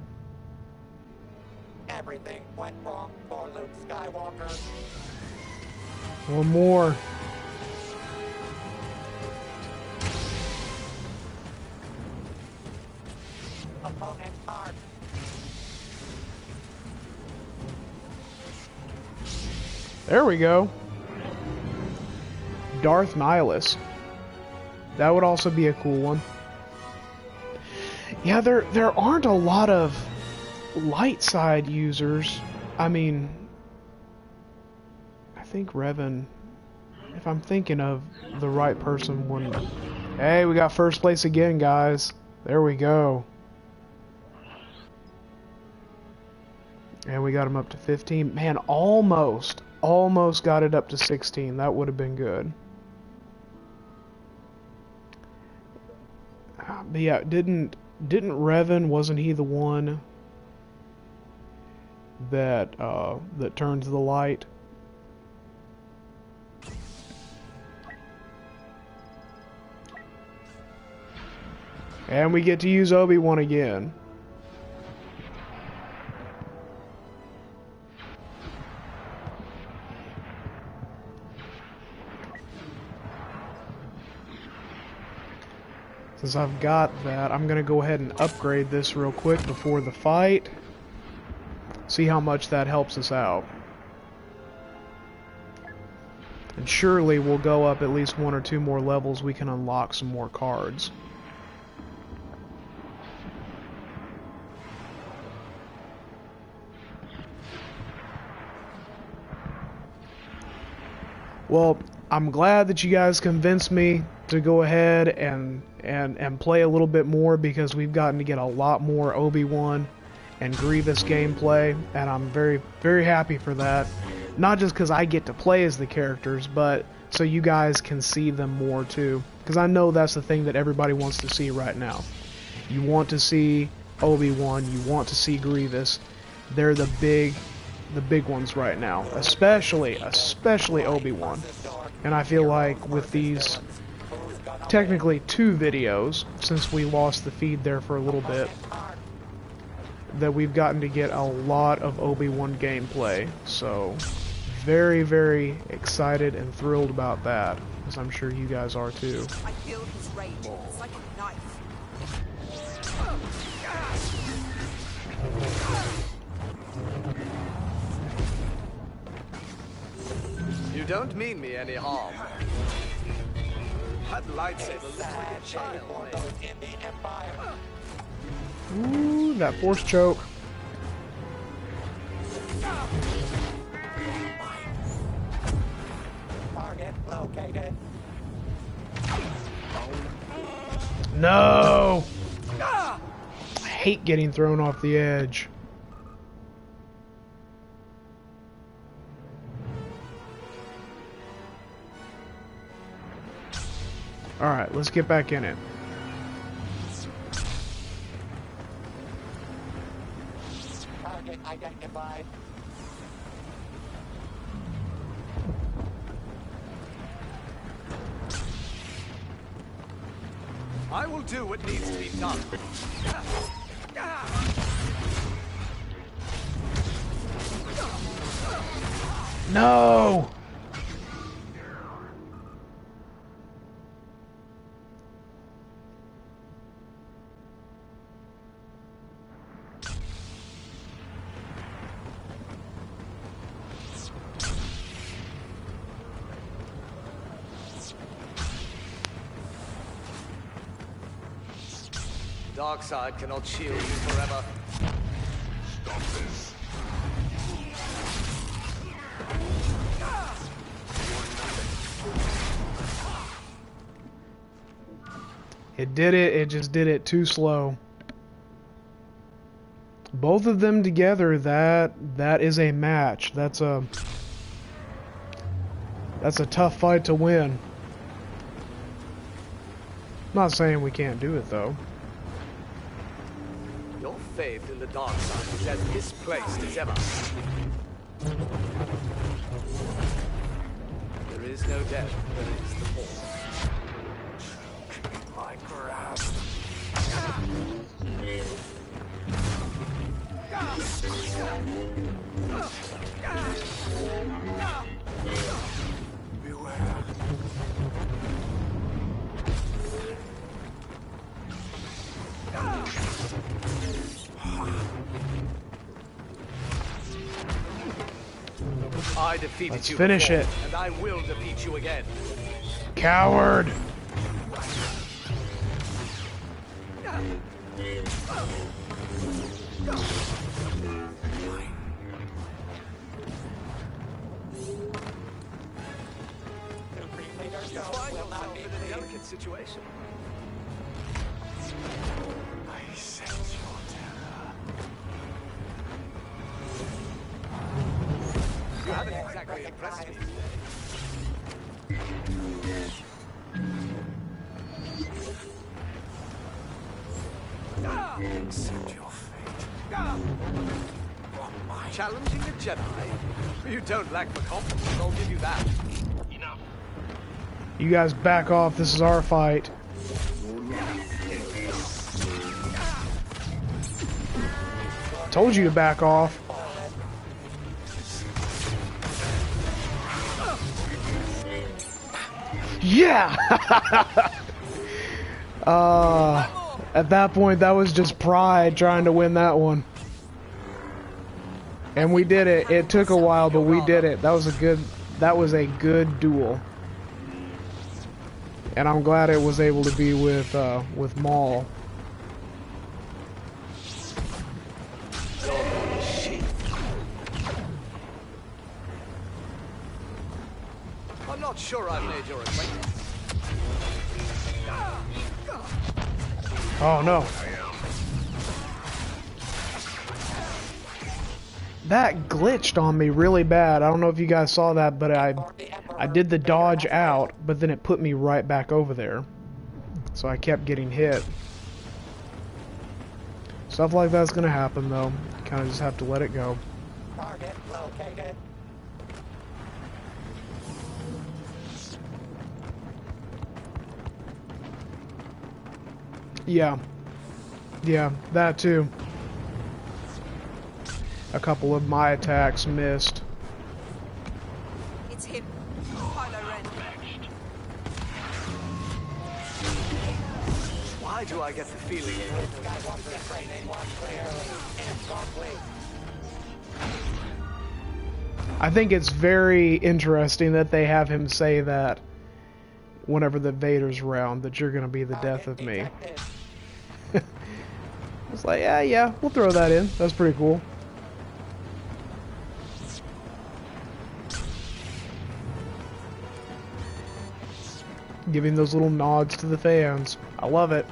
Everything went wrong for Luke Skywalker. One more. Opponent's heart. There we go. Darth Nihilus. That would also be a cool one. Yeah, there aren't a lot of light side users. I mean, I think Revan, if I'm thinking of the right person, wouldn't. Hey, we got first place again, guys. There we go. And we got him up to 15. Man, almost got it up to 16. That would have been good. But yeah, didn't wasn't he the one that that turns the light? And we get to use Obi-Wan again. Since I've got that, I'm gonna go ahead and upgrade this real quick before the fight. See how much that helps us out. And surely we'll go up at least 1 or 2 more levels, we can unlock some more cards. Well, I'm glad that you guys convinced me to go ahead and play a little bit more, because we've gotten to get a lot more Obi-Wan and Grievous gameplay, and I'm very, very happy for that. Not just because I get to play as the characters, but so you guys can see them more too. Because I know that's the thing that everybody wants to see right now. You want to see Obi-Wan, you want to see Grievous. They're the big ones right now, especially Obi-Wan. And I feel like with these technically 2 videos, since we lost the feed there for a little bit, that we've gotten to get a lot of Obi-Wan gameplay. So very, very excited and thrilled about that, as I'm sure you guys are too. I feel his rage. It's like a knife. You don't mean me any harm. That lightsaber looks like a child, mate. Ooh, that force choke. Target located. No! I hate getting thrown off the edge. Alright, let's get back in it. Target identified. I will do what needs to be done. No! Dark side cannot shield you forever. Stop this. It did it, it just did it too slow. Both of them together, that is a match. That's a tough fight to win. Not saying we can't do it though. Your faith in the dark side is as misplaced as ever. There is no death, there is the fall. My grasp. Beware. I defeated Let's you finish before, it. and I will defeat you again. Coward! You find yourself in a delicate situation. I sense your terror. You haven't exactly impressed me. Accept your fate. Challenging a Jedi? You don't lack for confidence, I'll give you that. Enough. You guys back off, this is our fight. Your life is Told you to back off. Yeah! At that point, that was just pride trying to win that one. And we did it. It took a while, but we did it. That was a good duel. And I'm glad it was able to be with Maul. I'm not sure I've made your acquaintance. Oh no. That glitched on me really bad. I don't know if you guys saw that, but I did the dodge out, but then it put me right back over there. So I kept getting hit. Stuff like that's gonna happen though. You kinda just have to let it go. Target located. Yeah. Yeah, that too. A couple of my attacks missed. It's him. Kylo Ren. Why do I get the feeling? I think it's very interesting that they have him say that whenever the Vader's around, that you're gonna be the death of me. It's like, yeah, we'll throw that in. That's pretty cool. Giving those little nods to the fans. I love it.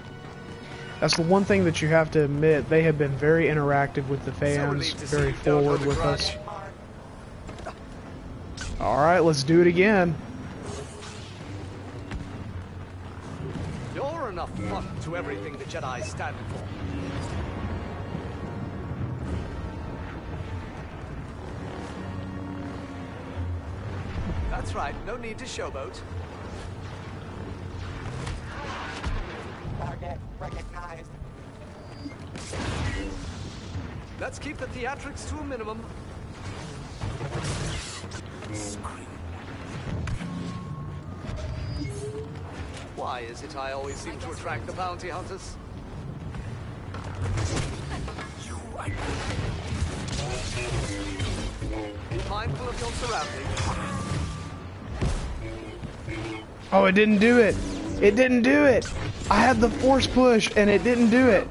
That's the one thing that you have to admit. They have been very interactive with the fans, very forward with us. Alright, let's do it again. You're enough fun to everything the Jedi stand for. That's right, no need to showboat. Target recognized. Let's keep the theatrics to a minimum. Why is it I always seem to attract the bounty hunters? Be mindful of your surroundings. Oh, it didn't do it. It didn't do it. I had the force push and it didn't do it.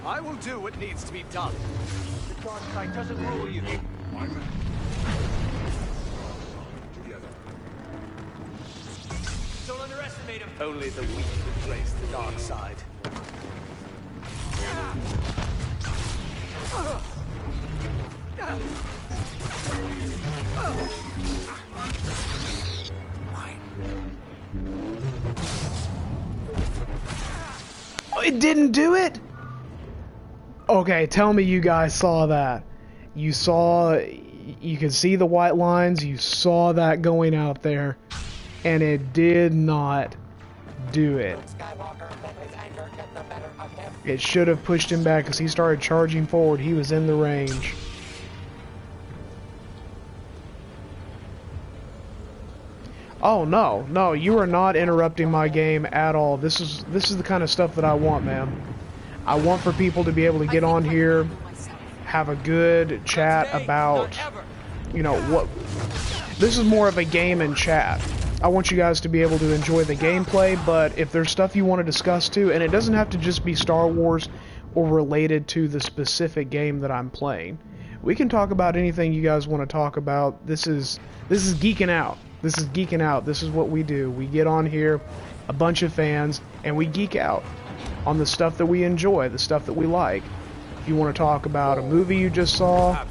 I will do what needs to be done. The dark side doesn't rule you. Don't underestimate him. Only the weak embrace the dark side. Oh, it didn't do it? Okay, tell me you guys saw that. You could see the white lines, you saw that going out there, and it did not do it. It should have pushed him back because he started charging forward. He was in the range. Oh no, you are not interrupting my game at all. This is the kind of stuff that I want, man. I want for people to be able to get on here, have a good chat about, you know, what. This is more of a game and chat. I want you guys to be able to enjoy the gameplay, but if there's stuff you want to discuss too, and it doesn't have to just be Star Wars or related to the specific game that I'm playing. We can talk about anything you guys want to talk about. This is geeking out. This is geeking out. This is what we do. We get on here, a bunch of fans, and we geek out on the stuff that we enjoy, the stuff that we like. If you want to talk about a movie you just saw,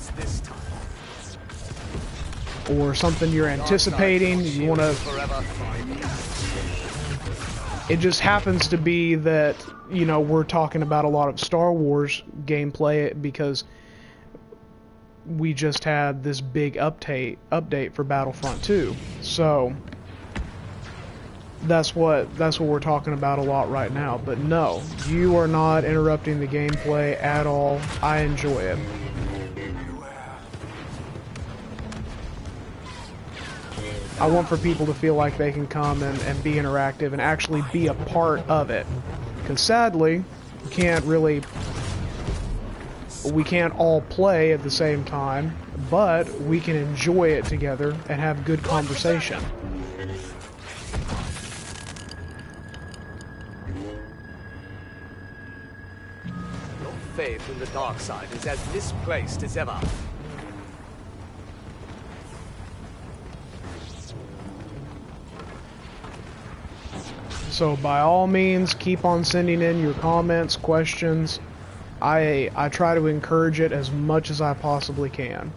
or something you're anticipating, you want to... It just happens to be that, you know, we're talking about a lot of Star Wars gameplay because we just had this big update for Battlefront 2. So that's what we're talking about a lot right now. But no, you are not interrupting the gameplay at all. I enjoy it. I want for people to feel like they can come and be interactive and actually be a part of it. Because sadly, we can't all play at the same time, but we can enjoy it together and have good conversation. Your faith in the dark side is as misplaced as ever. So by all means, keep on sending in your comments, questions. I try to encourage it as much as I possibly can.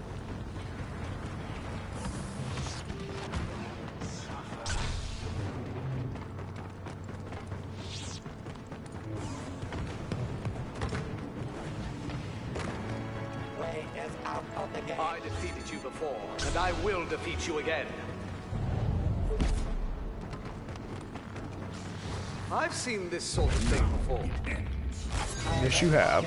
Way is out of the game. I defeated you before, and I will defeat you again. I've seen this sort of thing before. Yes, you have.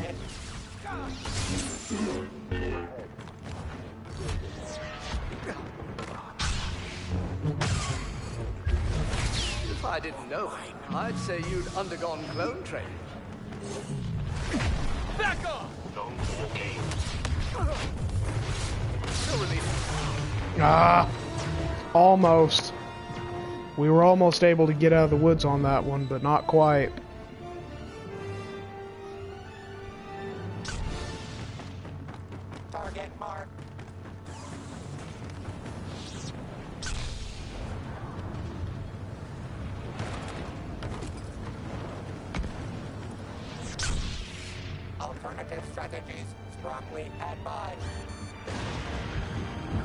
If I didn't know, I'd say you'd undergone clone training. Back off! No relief. Ah, almost. We were almost able to get out of the woods on that one, but not quite. Target mark. Alternative strategies strongly advised.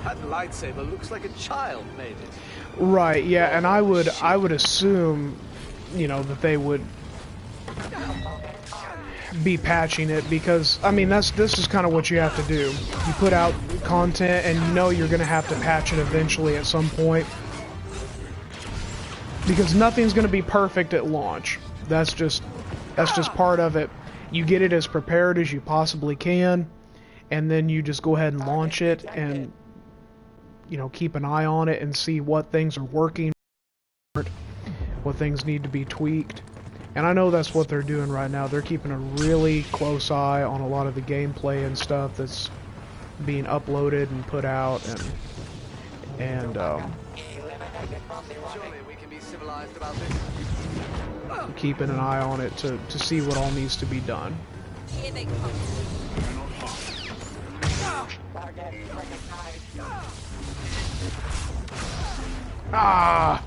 That lightsaber looks like a child made it. Right, yeah, and I would assume, you know, that they would be patching it, because I mean this is kind of what you have to do. You put out content and you know you're going to have to patch it eventually at some point, because nothing's going to be perfect at launch. That's just part of it. You get it as prepared as you possibly can, and then you just go ahead and launch it, and you know, keep an eye on it and see what things are working, what things need to be tweaked. And I know that's what they're doing right now. They're keeping a really close eye on a lot of the gameplay and stuff that's being uploaded and put out, and Surely we can be civilized about this. keeping an eye on it to see what all needs to be done. Here they come. Target recognized. Ah!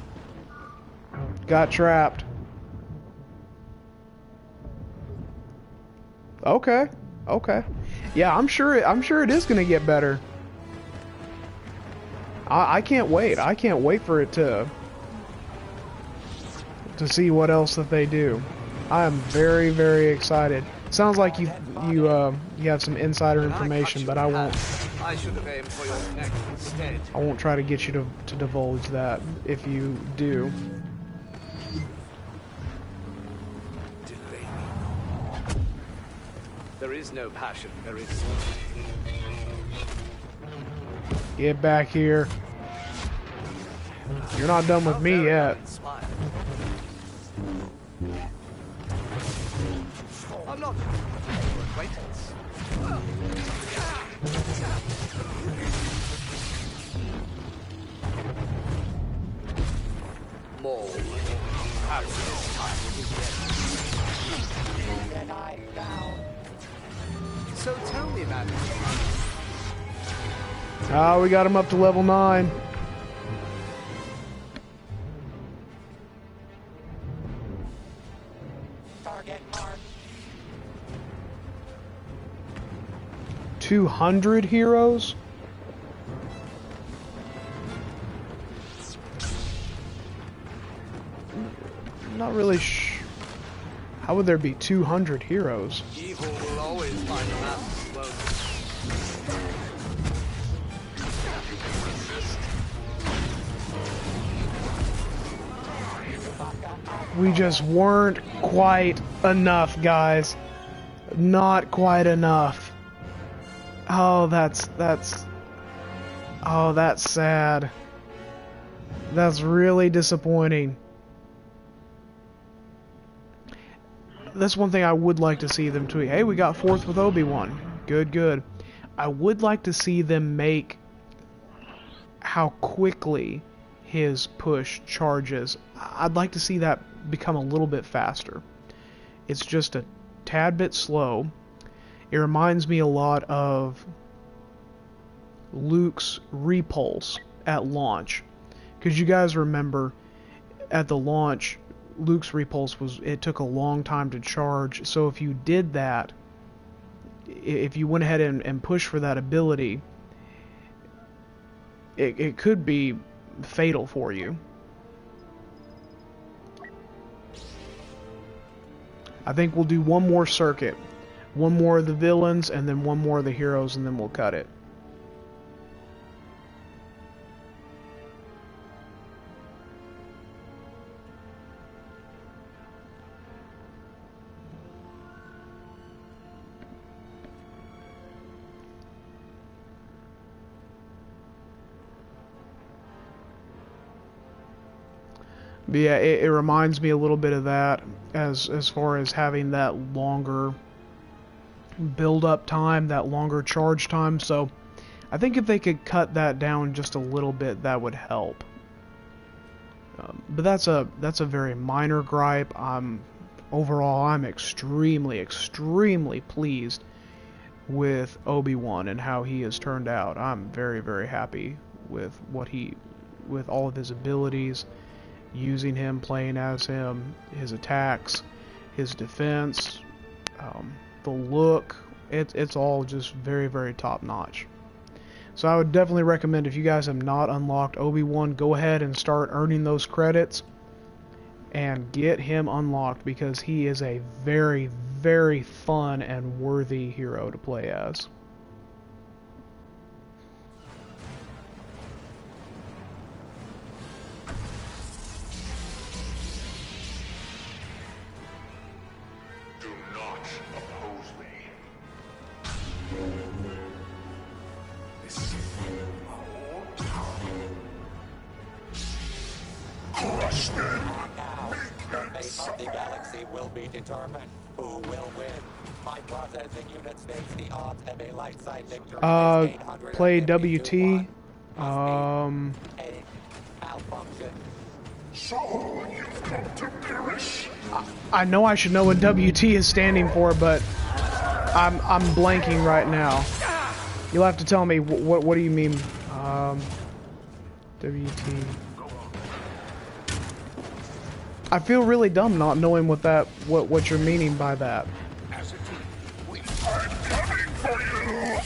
Got trapped. Okay. Okay. Yeah, I'm sure it is gonna get better. I can't wait. I can't wait for it to see what else that they do. I am very, very excited. Sounds like you have some insider information, but I won't. I should have aimed for your neck instead. I won't try to get you to divulge that if you do. There is no passion, there is. Get back here. You're not done with me yet. Inspired. I'm not your acquaintance. More. Perhaps this time will be Jedi down. So tell me, man. Ah, we got him up to level 9. Target mark. 200 heroes? Not really How would there be 200 heroes? Evil will always find a master, won't it? We just weren't quite enough, guys. Not quite enough. Oh, that's sad. That's really disappointing. That's one thing I would like to see them tweak. Hey, we got 4th with Obi-Wan. Good, good. I would like to see them make how quickly his push charges. I'd like to see that become a little bit faster. It's just a tad bit slow. It reminds me a lot of Luke's repulse at launch. Because you guys remember, at the launch, Luke's repulse it took a long time to charge. So if you did that, if you went ahead and pushed for that ability, it could be fatal for you. I think we'll do one more circuit. One more of the villains, and then one more of the heroes, and then we'll cut it. But yeah, it reminds me a little bit of that as far as having that longer build-up time, that longer charge time. So I think if they could cut that down just a little bit, that would help. But that's a very minor gripe. Overall, I'm extremely pleased with Obi-Wan and how he has turned out. I'm very happy with with all of his abilities. Using him, playing as him, his attacks, his defense, the look, it's all just very top notch. So I would definitely recommend, if you guys have not unlocked Obi-Wan, go ahead and start earning those credits and get him unlocked, because he is a very fun and worthy hero to play as. The galaxy will be determined. Who will win? My processing unit states the odds of a light side victory is 800. Play WT. Malfunction. So, you've come to perish? I know I should know what WT is standing for, but I'm blanking right now. You'll have to tell me what do you mean? WT. I feel really dumb not knowing what you're meaning by that. I'm coming for you!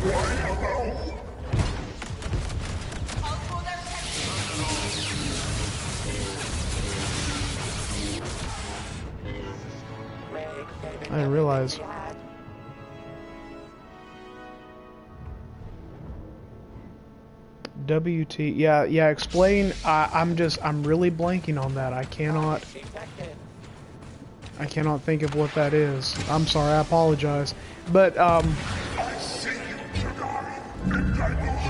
Why, hello? I didn't realize. WT, yeah, explain. I'm really blanking on that. I cannot think of what that is. I'm sorry, I apologize. But,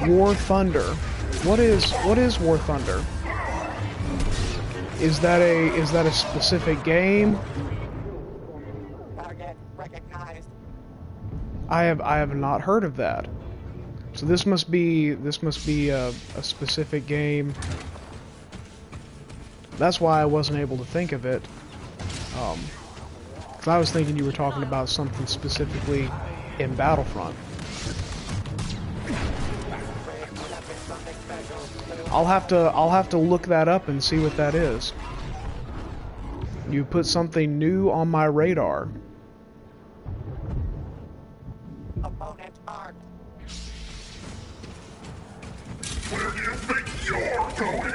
War Thunder. What is War Thunder? Is that a specific game? Target recognized. I have not heard of that. So this must be a specific game. That's why I wasn't able to think of it. 'Cause I was thinking you were talking about something specifically in Battlefront. I'll have to look that up and see what that is. You put something new on my radar. Opponent marked. Where do you think you're going?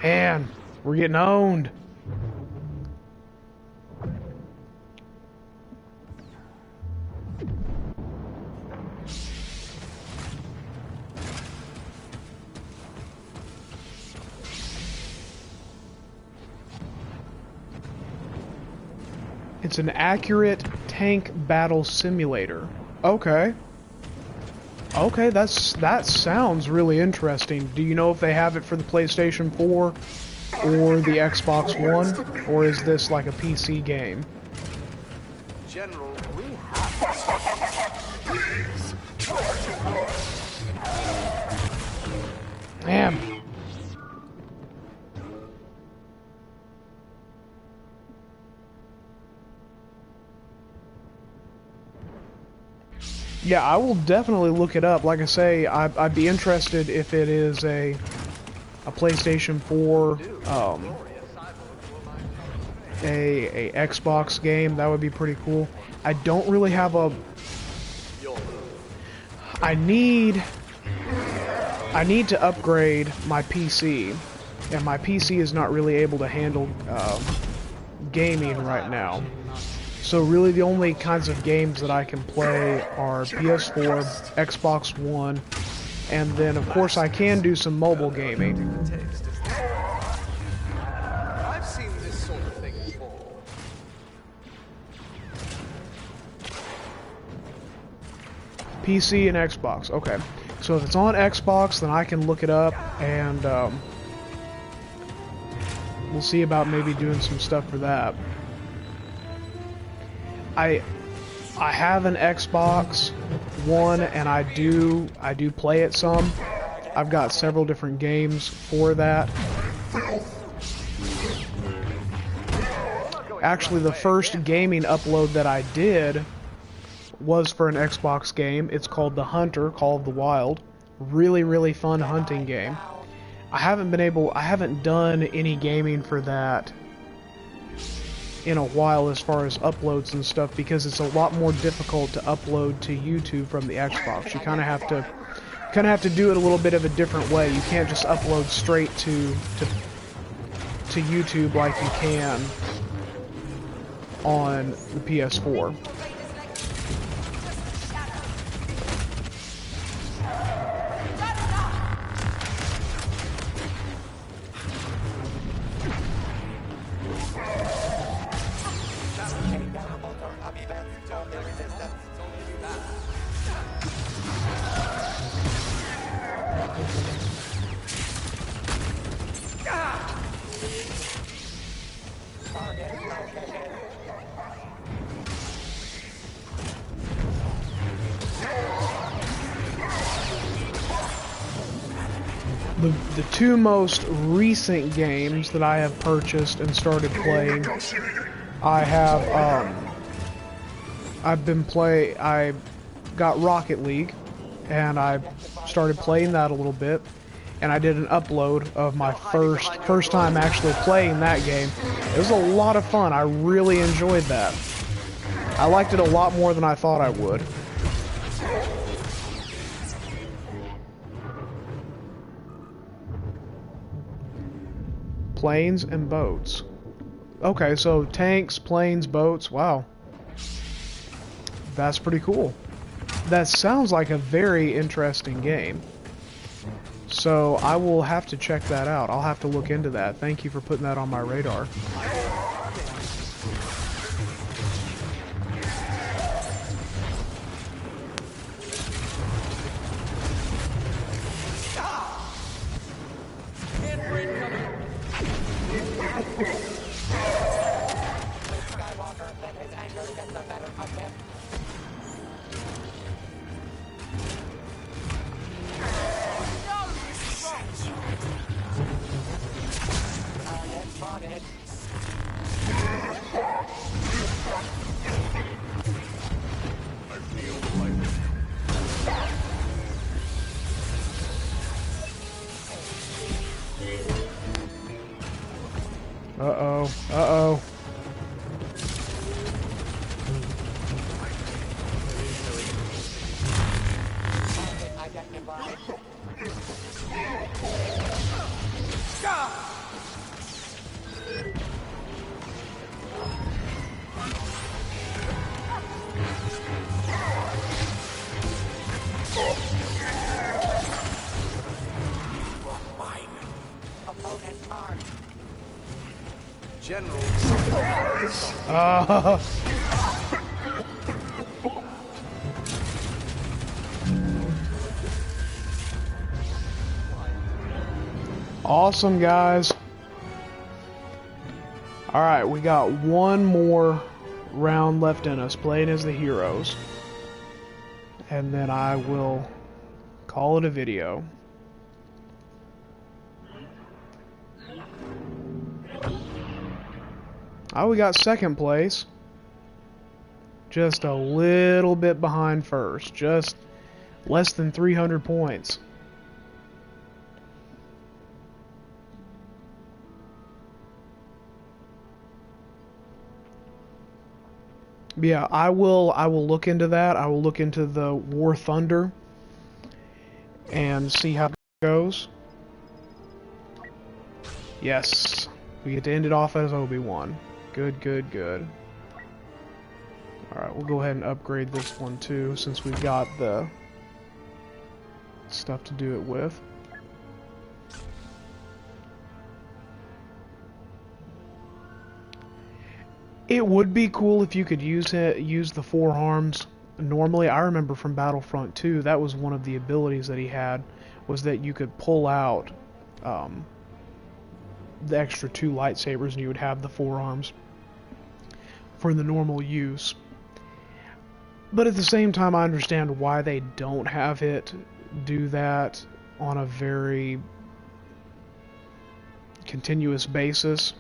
Man, we're getting owned. It's an accurate tank battle simulator. Okay. Okay, that sounds really interesting. Do you know if they have it for the PlayStation 4 or the Xbox One, or is this like a PC game? General, we have... Damn. Yeah, I will definitely look it up. Like I say, I'd be interested if it is a PlayStation 4, a Xbox game. That would be pretty cool. I don't really have a... I need to upgrade my PC, and my PC is not really able to handle gaming right now. So really the only kinds of games that I can play are PS4, Xbox One, and then of course I can do some mobile gaming. I've seen this sort of thing before. PC and Xbox, okay. So if it's on Xbox, then I can look it up, and we'll see about maybe doing some stuff for that. I have an Xbox One, and I do play it some. I've got several different games for that. Actually, the first gaming upload that I did was for an Xbox game. It's called The Hunter, Call of the Wild. Really, really fun hunting game. I haven't done any gaming for that in a while as far as uploads and stuff, because it's a lot more difficult to upload to YouTube from the Xbox. You kind of have to do it a little bit of a different way. You can't just upload straight to YouTube like you can on the PS4. The two most recent games that I have purchased and started playing, I got Rocket League, and I started playing that a little bit, and I did an upload of my first time actually playing that game. It was a lot of fun. I really enjoyed that. I liked it a lot more than I thought I would. Planes and boats. Okay, so tanks, planes, boats. Wow. That's pretty cool. That sounds like a very interesting game. So I will have to check that out. I'll have to look into that. Thank you for putting that on my radar. Uh-oh. Uh-oh. General. Awesome, guys. Alright, we got one more round left in us, playing as the heroes. And then I will call it a video. Oh, we got second place. Just a little bit behind first. Just less than 300 points. Yeah, I will look into that. I will look into the War Thunder and see how it goes. Yes. We get to end it off as Obi-Wan. Good, good, good. Alright, we'll go ahead and upgrade this one too, since we've got the stuff to do it with. It would be cool if you could use the forearms. Normally, I remember from Battlefront 2, that was one of the abilities that he had, was that you could pull out the extra 2 lightsabers and you would have the forearms for the normal use. But at the same time, I understand why they don't have it do that on a very continuous basis.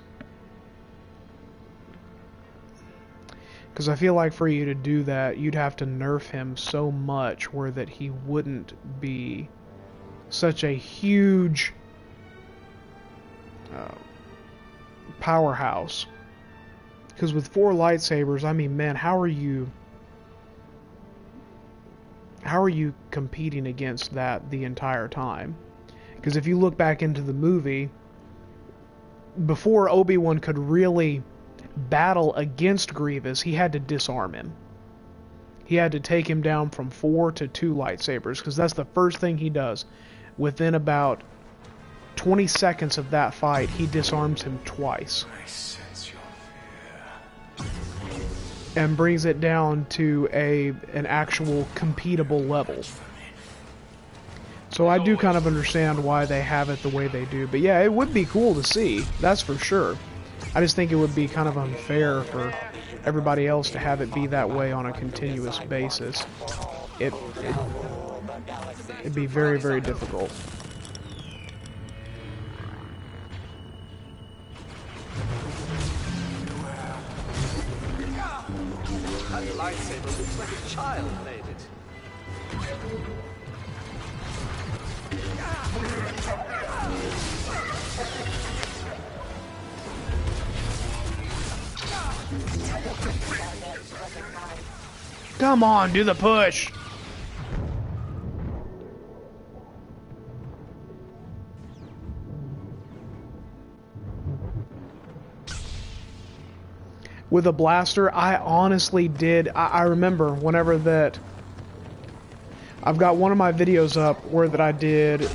Because I feel like for you to do that, you'd have to nerf him so much where that he wouldn't be such a huge powerhouse. Because with 4 lightsabers, I mean, man, how are you competing against that the entire time? Because if you look back into the movie, before Obi-Wan could really battle against Grievous, he had to disarm him. He had to take him down from 4 to 2 lightsabers, because that's the first thing he does. Within about 20 seconds of that fight, he disarms him twice. I sense your fear. And brings it down to an actual competable level. So I do kind of understand why they have it the way they do. But yeah, it would be cool to see, that's for sure. I just think it would be kind of unfair for everybody else to have it be that way on a continuous basis. It'd be very, very difficult. That lightsaber looks like a child made it. Come on, do the push! With a blaster, I honestly did. I remember whenever that. I've got one of my videos up where that I did.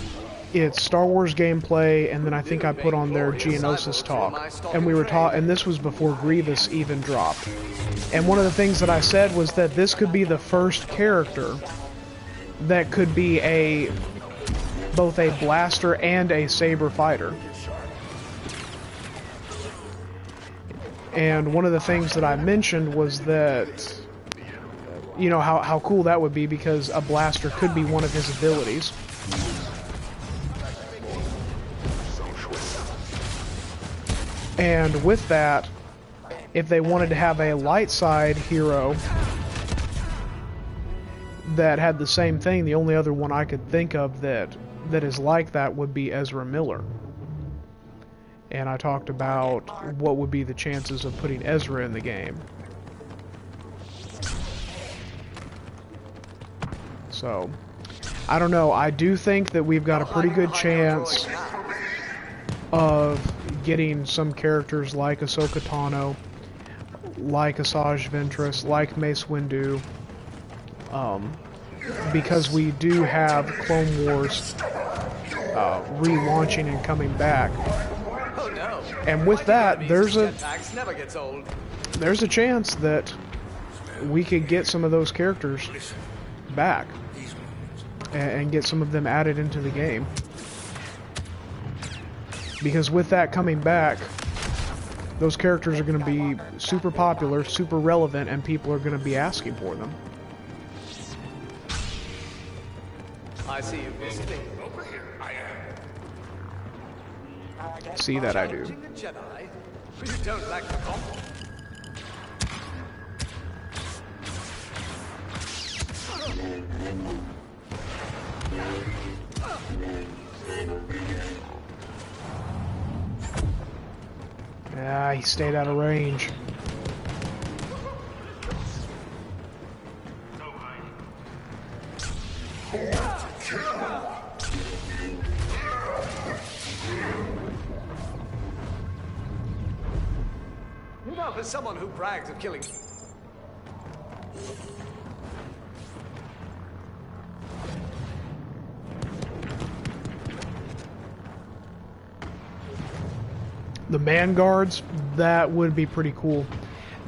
It's Star Wars gameplay, and then I think I put on there Geonosis talk, and we were and this was before Grievous even dropped. And one of the things that I said was that this could be the first character that could be both a blaster and a saber fighter. And one of the things that I mentioned was that, you know, how cool that would be, because a blaster could be one of his abilities. And with that, if they wanted to have a light side hero that had the same thing, the only other one I could think of that is like that would be Ezra Miller. And I talked about what would be the chances of putting Ezra in the game. So, I don't know. I do think that we've got a pretty good chance of getting some characters like Ahsoka Tano, like Asajj Ventress, like Mace Windu, because we do have Clone Wars relaunching and coming back. Oh no. And with that, there's Jetpacks never gets old. a chance that we could get some of those characters back and get some of them added into the game. Because with that coming back, those characters are going to be super popular, super relevant, and people are going to be asking for them. I see you visiting. Over here, I am. See that I do. Challenging a Jedi? You don't like the combo. Yeah, he stayed out of range. You know, for someone who brags of killing... The man guards, that would be pretty cool.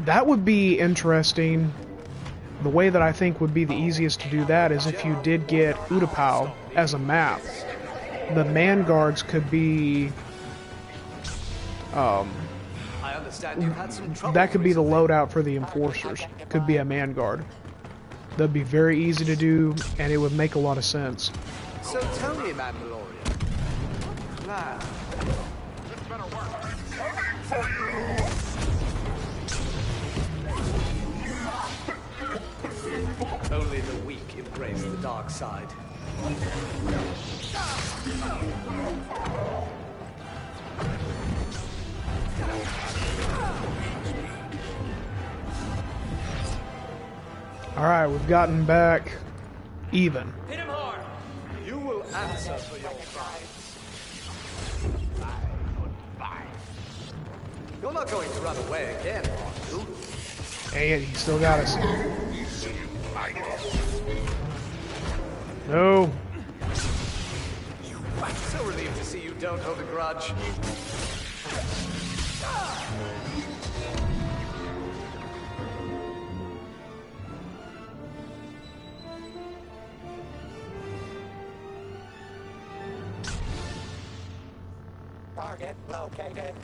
That would be interesting. The way that I think would be the easiest to do that is if you did get Utapau as a map. The man guards could be... I understand you've had some trouble. that could be the loadout for the enforcers. Could be a man guard. That'd be very easy to do, and it would make a lot of sense. So tell me, Mandalorian. Nah. This better work. Coming for you! Only the weak embrace the dark side. Alright, we've gotten back even. Hit him hard. You will answer for your crimes. You're not going to run away again, are you? Dang it, he still got us. No. I'm so relieved to see you don't hold a grudge. Target located.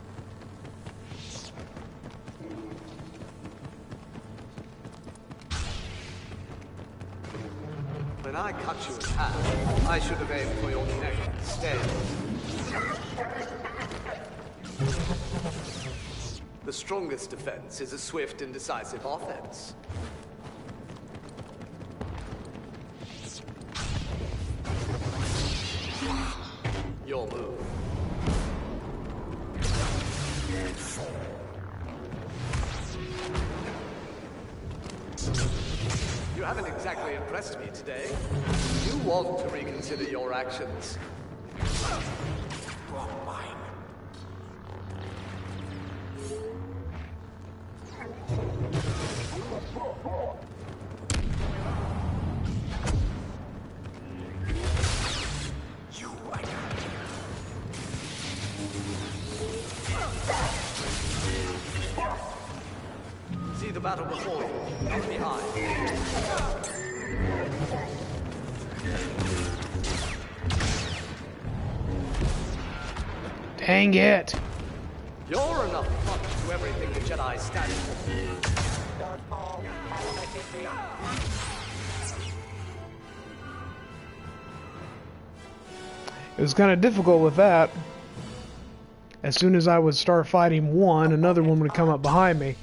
When I cut you in half, I should have aimed for your neck instead. The strongest defense is a swift and decisive offense. Your move. You haven't exactly impressed me today. You want to reconsider your actions. Wrong mine. You I got. See the battle before you, not behind. Dang it. You're enough punch to everything the Jedi stand for. Darth Maul, taking me. It was kind of difficult with that. As soon as I would start fighting one, another one would come up behind me.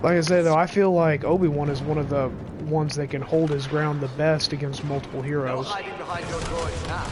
Like I said, though, I feel like Obi-Wan is one of the ones that can hold his ground the best against multiple No heroes. hiding behind your droids now.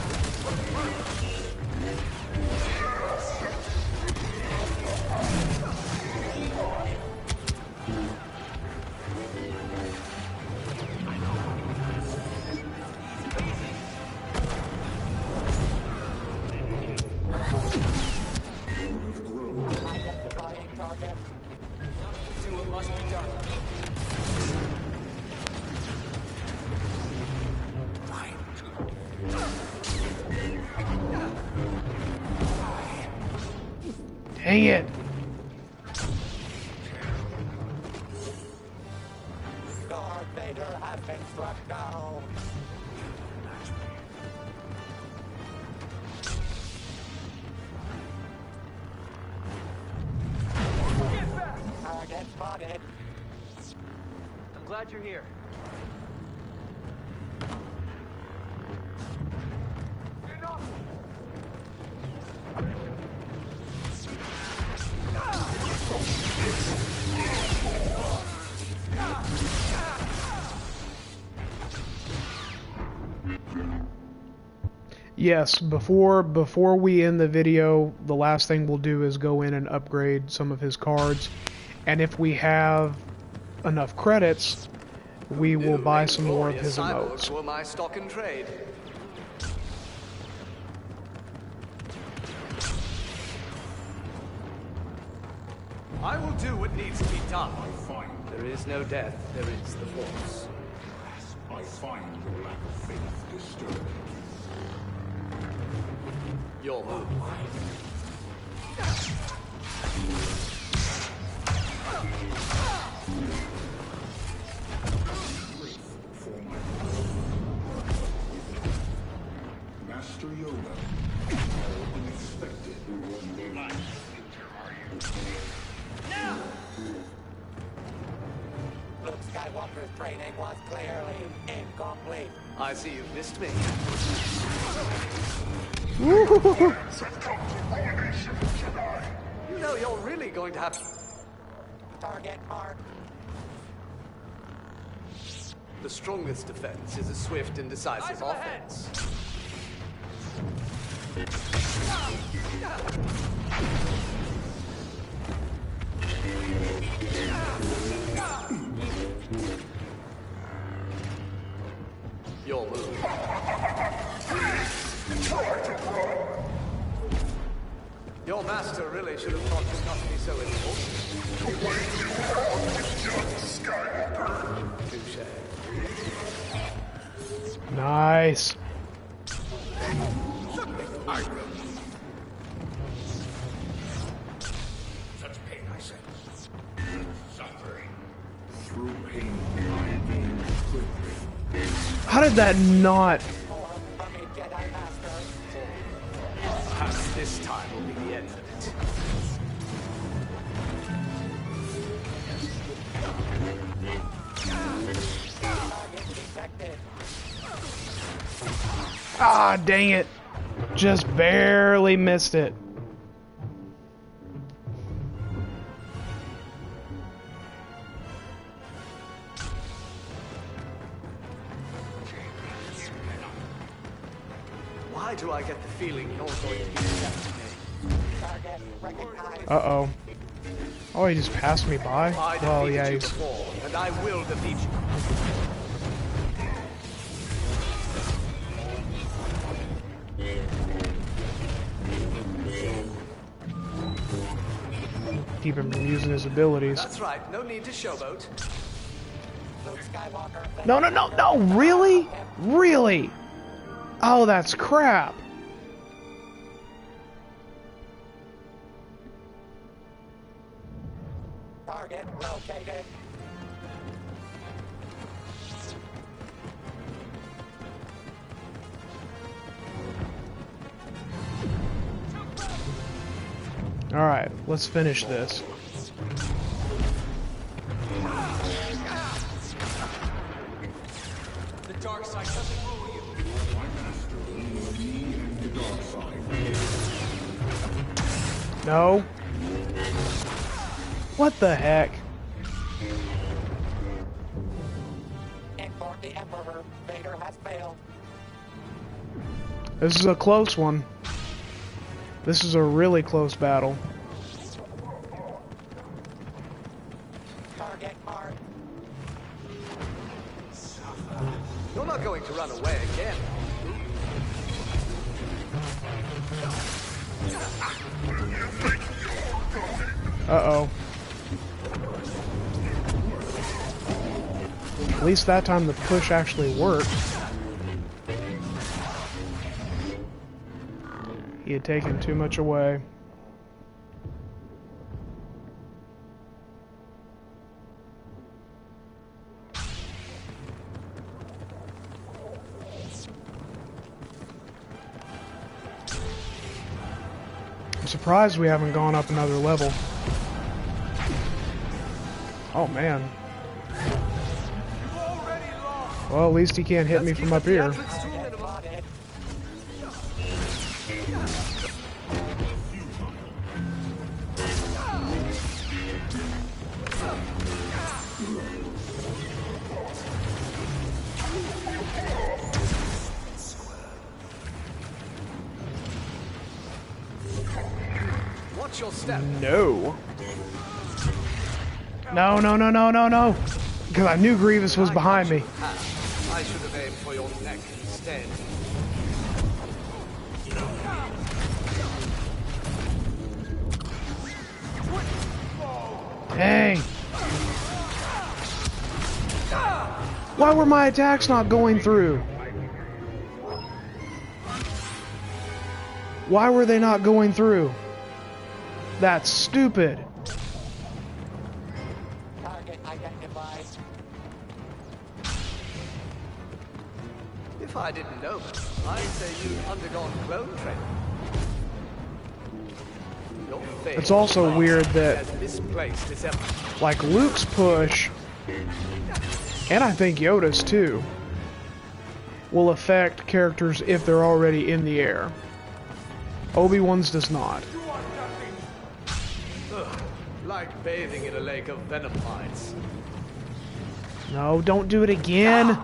Dang it! Darth Vader has been struck down. Target spotted. I'm glad you're here. Yes, before we end the video, the last thing we'll do is go in and upgrade some of his cards. And if we have enough credits, we will buy some more of his emotes. Were my stock in trade. I will do what needs to be done. There is no death, there is the Force. I find your lack of faith disturbing. Your move. Master Yoda, all unexpected. Luke Skywalker's training was clearly incomplete. I see you've missed me. You know you're really going to have... Target marked. The strongest defense is a swift and decisive offense. Your move. Your master really should have taught you not to be so important. Touche. Nice. Such pain, I said. Suffering. Through pain, I gain quickly. How did that not? Jedi Master. Perhaps this time will be the end of it. Target detected. Ah, dang it. Just barely missed it. Why do I get the feeling you're going to be accepting me? Target recognized. Uh-oh. Oh, he just passed me by? I Well, defeated yeah, you he's... before, and I will defeat you. keep him from using his abilities. That's right, no need to showboat. Luke Skywalker. No, no, no, no, really? Really? Oh, that's crap. Target located. Alright, let's finish this. The dark side doesn't rule you. No. What the heck? Inform the Emperor. Vader has failed. This is a close one. This is a really close battle. Target marked. You're not going to run away again. Uh-oh. At least that time the push actually worked. He had taken too much away. surprised we haven't gone up another level. Oh man. Well, at least he can't hit me from up here. Watch your step. No. No, no, no, no, no, no. Because I knew Grievous was behind me. I should have aimed for your neck instead. Dang. Why were my attacks not going through? Why were they not going through? That's stupid. Target identified. If I didn't know, I'd say you've undergone clone training. Your face It's also weird that, has misplaced its effort. like, Luke's push, and I think Yoda's too, will affect characters if they're already in the air. Obi-Wan's does not. Ugh, like bathing in a lake of venom bites. No, don't do it again.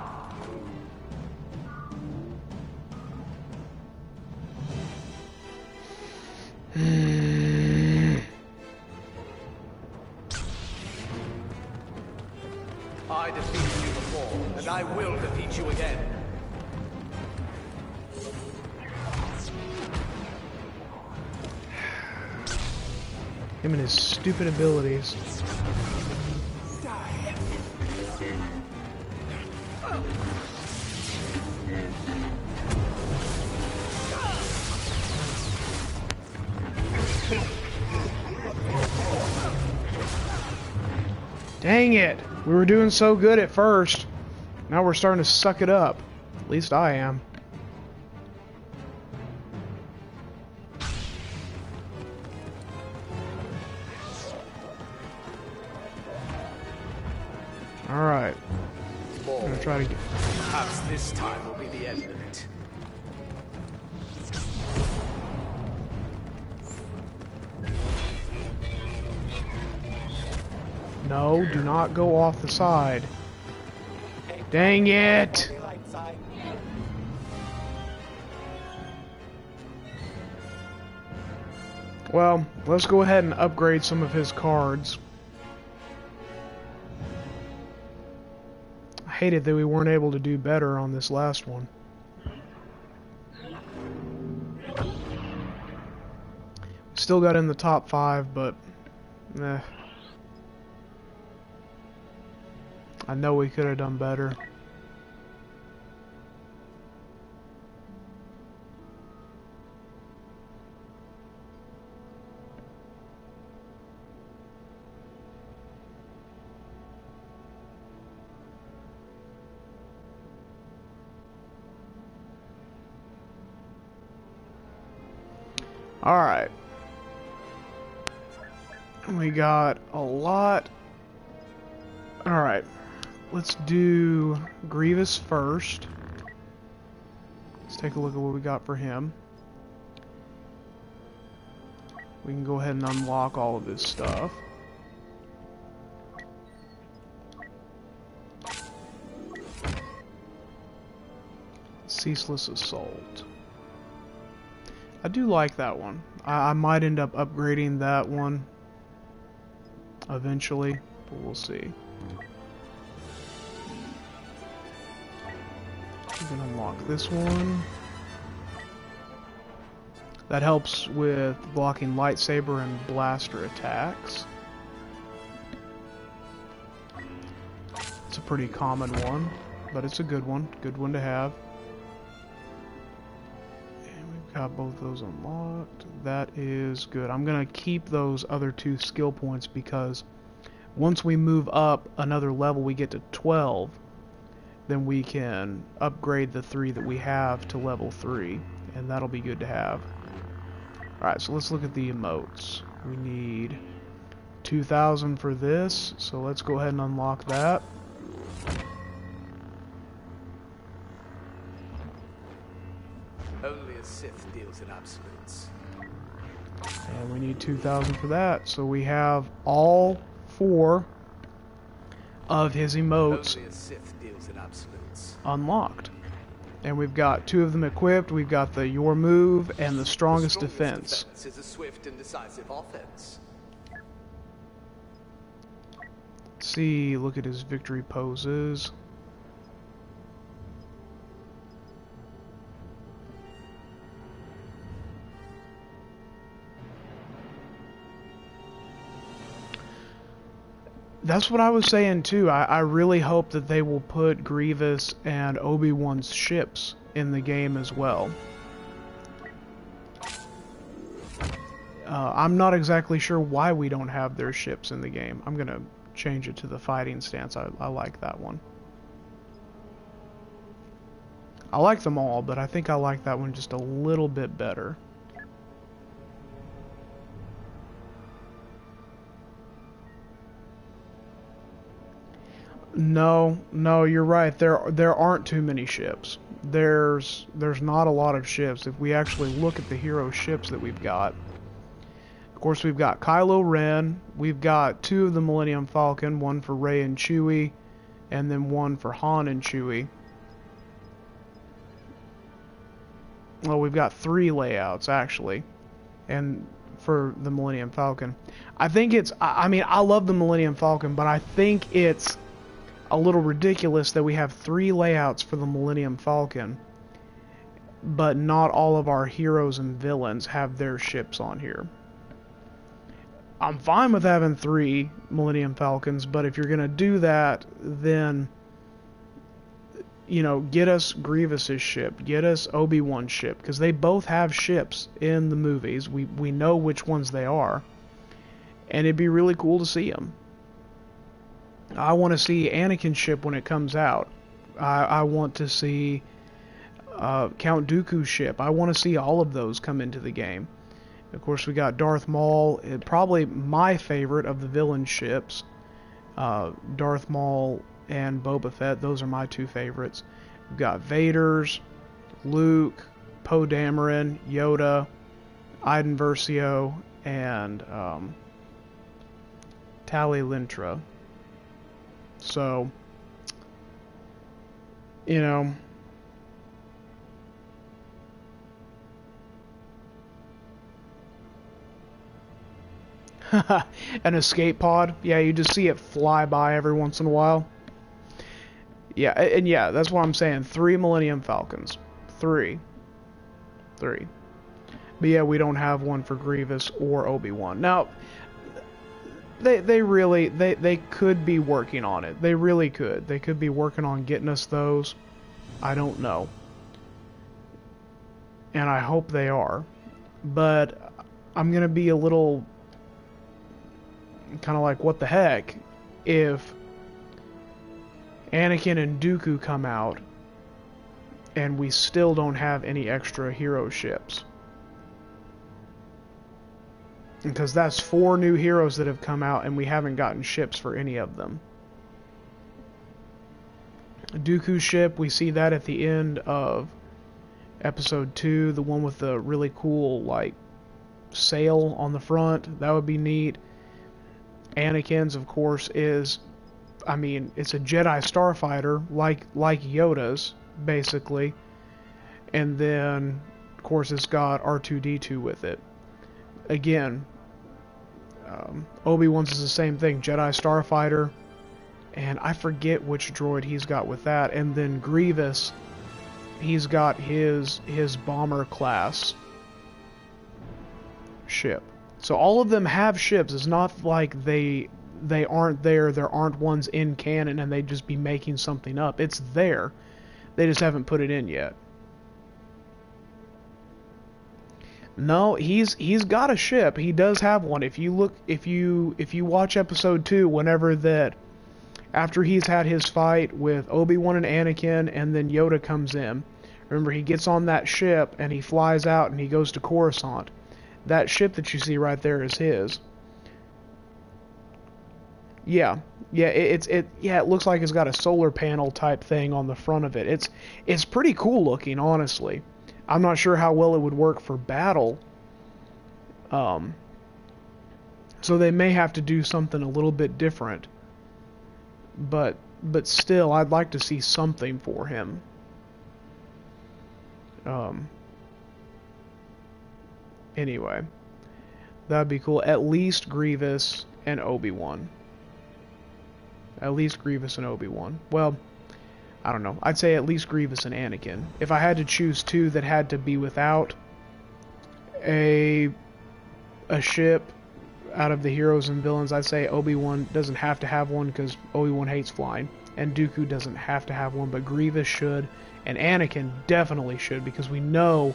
I defeated you before, and I will defeat you again. Him and his stupid abilities. Dang it! We were doing so good at first. Now we're starting to suck it up. At least I am. Alright. I'm gonna try to get... Perhaps this time will be the end of it. No, do not go off the side. Dang it! Daylight side. Well, let's go ahead and upgrade some of his cards. I hated that we weren't able to do better on this last one. Still got in the top 5, but I know we could have done better. Alright. We got a lot. Alright. Let's do Grievous first. Let's take a look at what we got for him. We can go ahead and unlock all of his stuff. Ceaseless Assault. I do like that one. I might end up upgrading that one eventually, but we'll see. We can unlock this one. That helps with blocking lightsaber and blaster attacks. It's a pretty common one, but it's a good one. Good one to have. Got both those unlocked. That is good. I'm gonna keep those other 2 skill points because once we move up another level, we get to 12, then we can upgrade the 3 that we have to level 3, and that'll be good to have. Alright, so let's look at the emotes. We need 2,000 for this, so let's go ahead and unlock that. Only a Sith deals in absolutes. And we need 2,000 for that, so we have all 4 of his emotes Only a Sith deals in absolutes. unlocked. And we've got 2 of them equipped. We've got the Your Move and the Strongest Defense. Defense is a swift and decisive offense. See, look at his victory poses. That's what I was saying too. I really hope that they will put Grievous and Obi-Wan's ships in the game as well. I'm not exactly sure why we don't have their ships in the game. I'm gonna change it to the fighting stance. I like that one. I like them all, but I think I like that one just a little bit better. No, you're right. There aren't too many ships. There's not a lot of ships. If we actually look at the hero ships that we've got, of course we've got Kylo Ren. We've got 2 of the Millennium Falcon, one for Rey and Chewie, and then one for Han and Chewie. Well, we've got 3 layouts actually, and for the Millennium Falcon, I think it's. I mean, I love the Millennium Falcon, but I think it's a little ridiculous that we have 3 layouts for the Millennium Falcon, but not all of our heroes and villains have their ships on here. I'm fine with having 3 Millennium Falcons, but if you're gonna do that, then, you know, get us Grievous's ship, get us Obi-Wan's ship, because they both have ships in the movies. We know which ones they are, and it'd be really cool to see them. I want to see Anakin's ship when it comes out. I want to see Count Dooku's ship. I want to see all of those come into the game. Of course, we got Darth Maul, probably my favorite of the villain ships. Darth Maul and Boba Fett, those are my 2 favorites. We've got Vader's, Luke, Poe Dameron, Yoda, Iden Versio, and Tali Lintra. So, you know, an escape pod. Yeah, you just see it fly by every once in a while. Yeah, and yeah, that's what I'm saying. 3 Millennium Falcons. 3. But yeah, we don't have one for Grievous or Obi-Wan. Now, they could be working on it. They really could. They could be working on getting us those. I don't know. And I hope they are. But I'm going to be a little kind of like, what the heck, if Anakin and Dooku come out and we still don't have any extra hero ships. Because that's 4 new heroes that have come out and we haven't gotten ships for any of them. Dooku's ship, we see that at the end of episode 2, the one with the really cool, like, sail on the front. That would be neat. Anakin's, of course, is, I mean, it's a Jedi starfighter, like Yoda's, basically. And then, of course, it's got R2-D2 with it. Again, Obi-Wan's is the same thing, Jedi starfighter, and I forget which droid he's got with that. And then Grievous, he's got his bomber class ship. So all of them have ships. It's not like they aren't there. There aren't ones in canon and they'd just be making something up. It's there. They just haven't put it in yet. No, he's got a ship. He does have one. If you look, if you watch episode 2, whenever that, after he's had his fight with Obi-Wan and Anakin, and then Yoda comes in. Remember, he gets on that ship and he flies out and he goes to Coruscant. that ship that you see right there is his. Yeah, it looks like it's got a solar panel type thing on the front of it. It's pretty cool looking, honestly. I'm not sure how well it would work for battle. So they may have to do something a little bit different. But still, I'd like to see something for him. Anyway, that'd be cool. At least Grievous and Obi-Wan. At least Grievous and Obi-Wan. Well, I don't know. I'd say at least Grievous and Anakin. If I had to choose two that had to be without a ship out of the heroes and villains, I'd say Obi-Wan doesn't have to have one because Obi-Wan hates flying. And Dooku doesn't have to have one, but Grievous should. And Anakin definitely should, because we know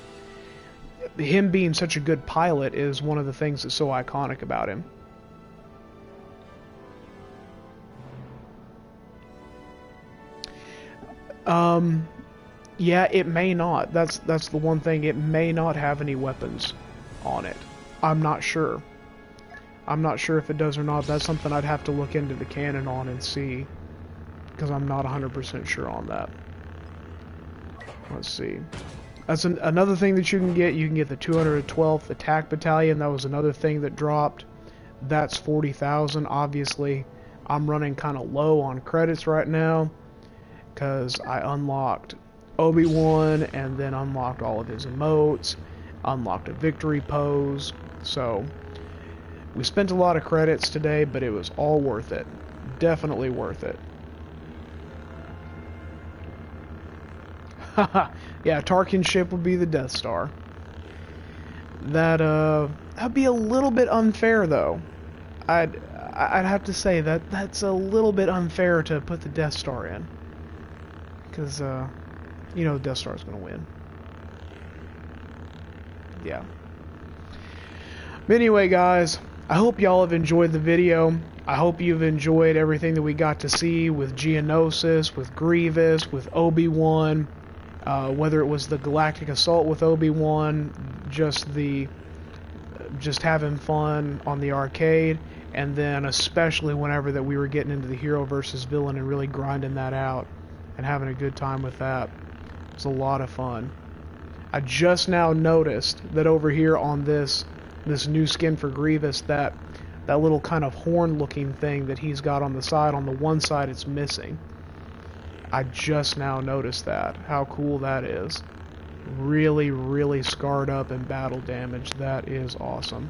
him being such a good pilot is one of the things that's so iconic about him. Yeah, it may not. That's the one thing. It may not have any weapons on it. I'm not sure. I'm not sure if it does or not. That's something I'd have to look into the canon on and see, because I'm not 100% sure on that. Let's see. That's another thing that you can get. You can get the 212th Attack Battalion. That was another thing that dropped. That's 40,000. Obviously, I'm running kind of low on credits right now, because I unlocked Obi-Wan and then unlocked all of his emotes, unlocked a victory pose. So we spent a lot of credits today, but it was all worth it. Definitely worth it. Haha. Yeah, Tarkin's ship would be the Death Star. That'd be a little bit unfair though. I'd have to say that's a little bit unfair to put the Death Star in. Because, you know, the Death Star is going to win. Yeah. But anyway, guys, I hope y'all have enjoyed the video. I hope you've enjoyed everything that we got to see with Geonosis, with Grievous, with Obi-Wan. Whether it was the Galactic Assault with Obi-Wan, just having fun on the arcade, and then especially whenever that we were getting into the hero versus villain and really grinding that out and having a good time with that. It was a lot of fun. I just now noticed that over here on this new skin for Grievous, that little kind of horn looking thing that he's got on the side, on the one side it's missing. I just now noticed that. How cool that is. Really, really scarred up and battle damaged. That is awesome.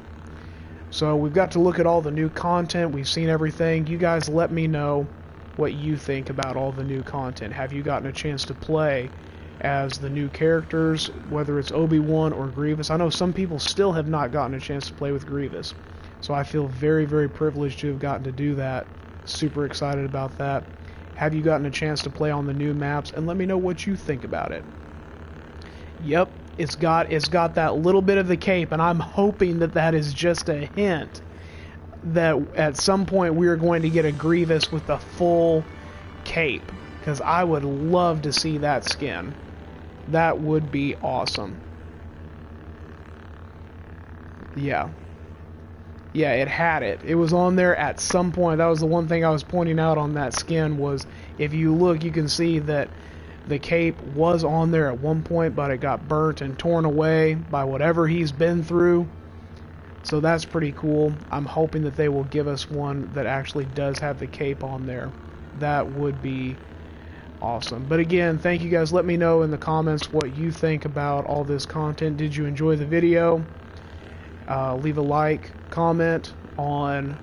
So we've got to look at all the new content. We've seen everything. You guys let me know what you think about all the new content. Have you gotten a chance to play as the new characters, whether it's Obi-Wan or Grievous? I know some people still have not gotten a chance to play with Grievous. So I feel very, very privileged to have gotten to do that. Super excited about that. Have you gotten a chance to play on the new maps? And let me know what you think about it. Yep, it's got that little bit of the cape, and I'm hoping that is just a hint that at some point we are going to get a Grievous with the full cape, because I would love to see that skin. That would be awesome. Yeah, it had it. It was on there at some point. That was the one thing I was pointing out on that skin, was if you look, you can see that the cape was on there at one point, but it got burnt and torn away by whatever he's been through. So that's pretty cool. I'm hoping that they will give us one that actually does have the cape on there. That would be awesome. But again, thank you guys. Let me know in the comments what you think about all this content. Did you enjoy the video? Leave a like, comment on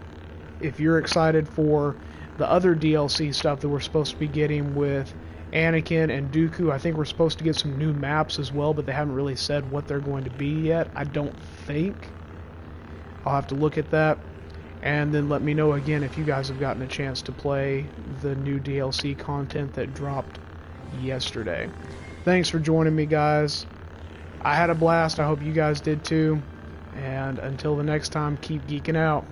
if you're excited for the other DLC stuff that we're supposed to be getting with Anakin and Dooku. I think we're supposed to get some new maps as well, but they haven't really said what they're going to be yet. I don't think. I'll have to look at that. And then let me know again if you guys have gotten a chance to play the new DLC content that dropped yesterday. Thanks for joining me, guys. I had a blast. I hope you guys did too. And until the next time, keep geeking out.